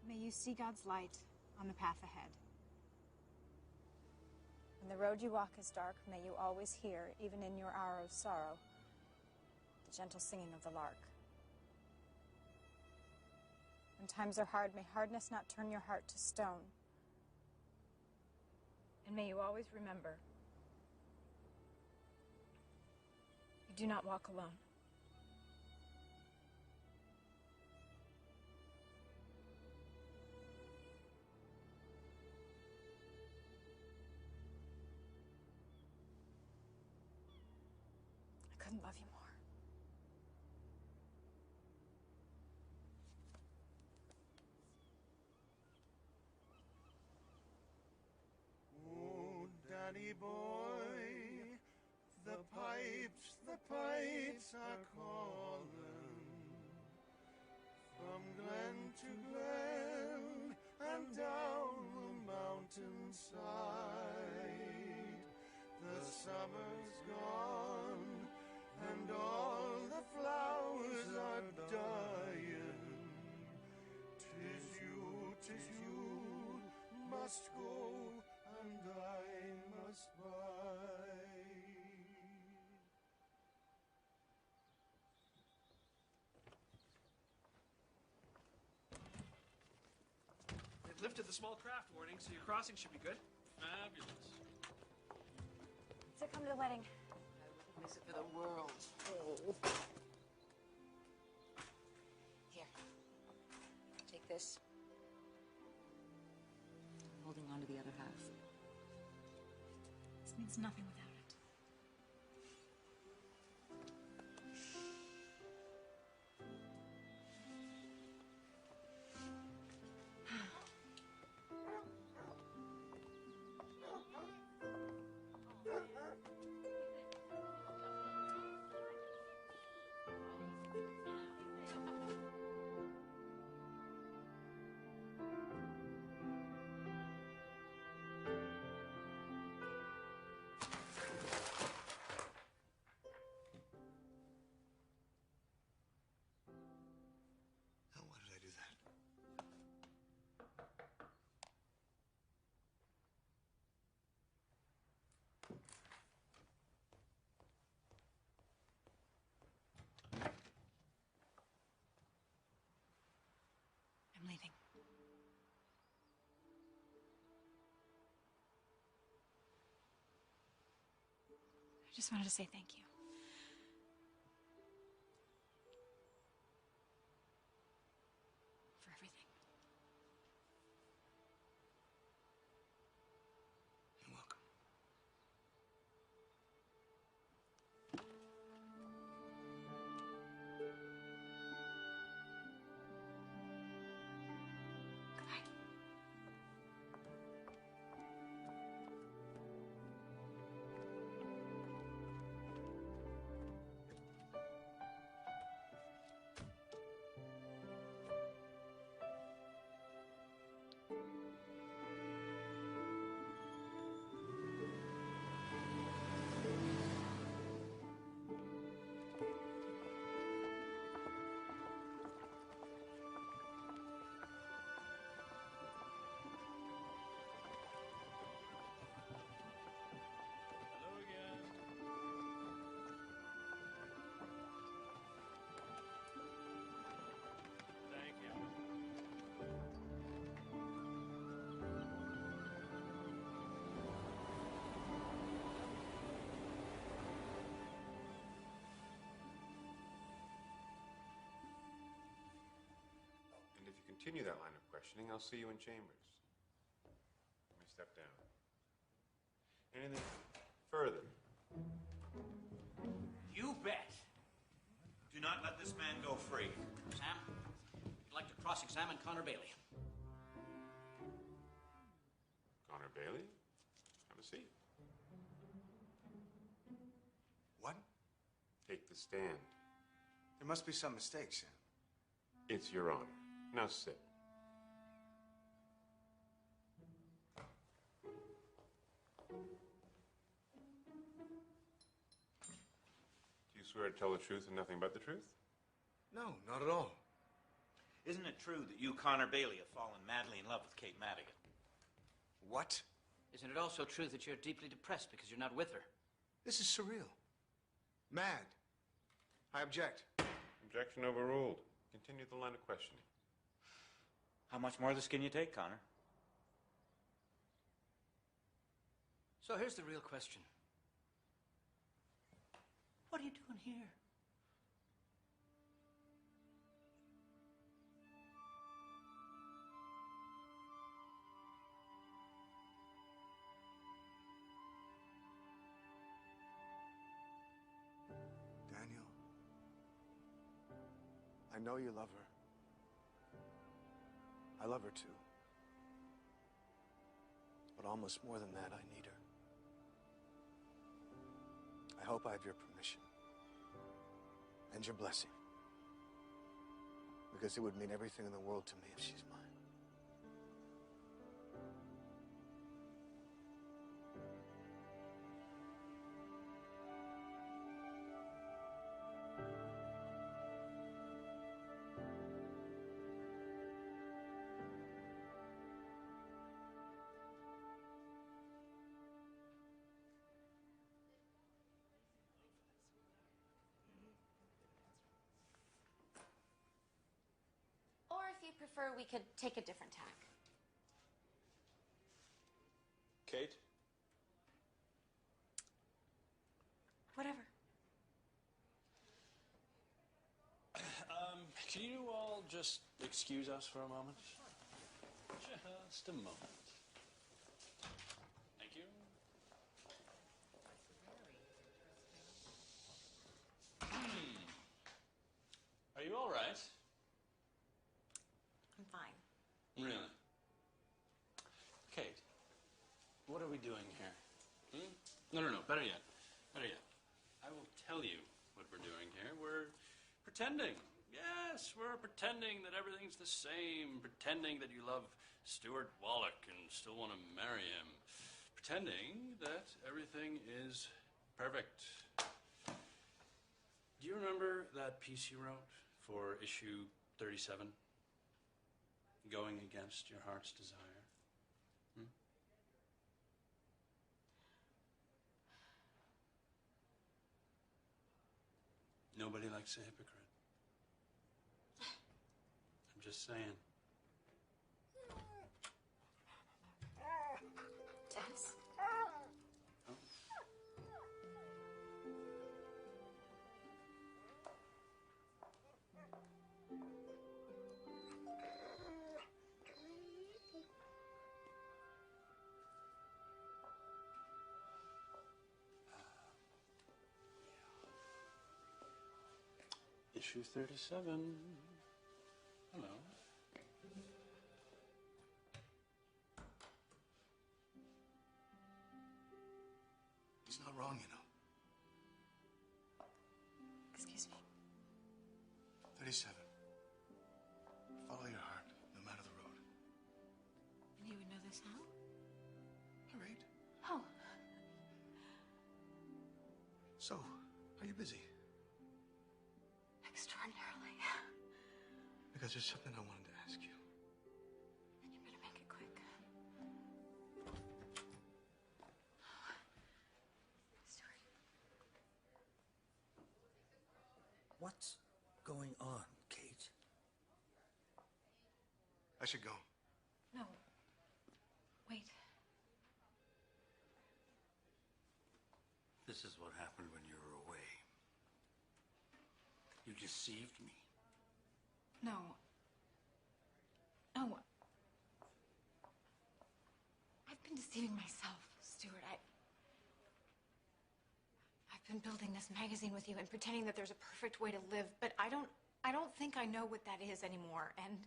May you see God's light on the path ahead. When the road you walk is dark, may you always hear, even in your hour of sorrow, the gentle singing of the lark. When times are hard, may hardness not turn your heart to stone. And may you always remember, you do not walk alone. I couldn't love you more. Oh, Danny boy, the pipes are calling from glen to glen and down the mountainside. The summer's gone and all the flowers are dying. 'Tis you must go and I must bide. They've lifted the small craft warning, so your crossing should be good. Fabulous. So come to the wedding. I wouldn't miss it for the world. Here. Take this. I'm holding on to the other half. This means nothing without it. Now, why did I do that? I'm leaving. I just wanted to say thank you. For everything. You're welcome. Goodbye. continue that line of questioning, I'll see you in chambers. Let me step down. Anything further? You bet. Do not let this man go free. Sam, I'd like to cross-examine Connor Bailey. Connor Bailey? Have a seat. What? Take the stand. There must be some mistake, Sam. It's your honor. Now sit. Do you swear to tell the truth and nothing but the truth? No, not at all. Isn't it true that you, Connor Bailey, have fallen madly in love with Kate Madigan? What? Isn't it also true that you're deeply depressed because you're not with her? This is surreal. Mad. I object. Objection overruled. Continue the line of questioning. How much more of this can you take, Connor? So here's the real question. What are you doing here? Daniel, I know you love her. I love her too. But almost more than that, I need her. I hope I have your permission and your blessing, because it would mean everything in the world to me if she's mine. Or if you prefer, we could take a different tack. Kate? Whatever. Can you all just excuse us for a moment? Just a moment. Thank you. Are you all right? I'm fine. Really? Kate, what are we doing here? No, better yet. Better yet. I will tell you what we're doing here. We're pretending. Yes, we're pretending that everything's the same. Pretending that you love Stuart Wallach and still want to marry him. Pretending that everything is perfect. Do you remember that piece you wrote for issue 37? Going against your heart's desire? Nobody likes a hypocrite. I'm just saying. Dennis? Oh. Issue 37. Hello. He's not wrong, you know. Excuse me. 37. Follow your heart, no matter the road. And you would know this how? All right. How? So, are you busy? Extraordinarily. Because there's something I wanted to ask you. Then you better make it quick. Stuart. What's going on, Kate? I should go. No. Wait. This is what happened when you were away. You deceived me. No. Oh. I've been deceiving myself, Stuart. I've been building this magazine with you and pretending that there's a perfect way to live, but I don't think I know what that is anymore, and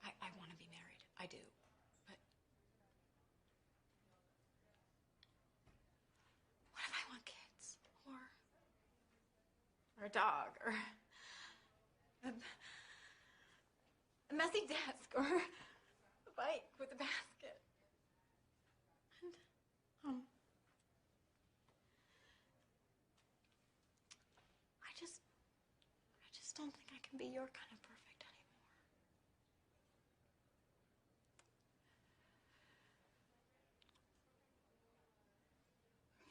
I want to be married. I do. But what if I want kids? Or a dog, or a messy desk, or a bike with a basket. And I just don't think I can be your kind of perfect anymore.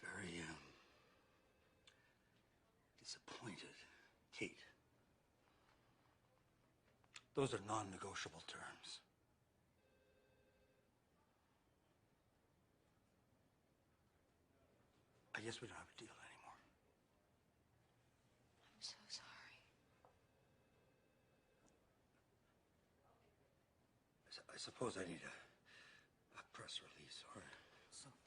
Very, disappointed, Kate. Those are non-negotiable terms. I guess we don't have a deal anymore. I'm so sorry. I suppose I need a press release or something.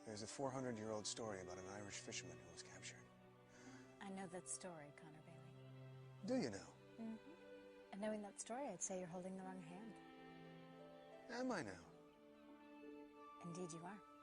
There's a 400-year-old story about an Irish fisherman who was captured. I know that story, Connor Bailey. Do you know? Mm-hmm. And knowing that story, I'd say you're holding the wrong hand. Am I now? Indeed you are.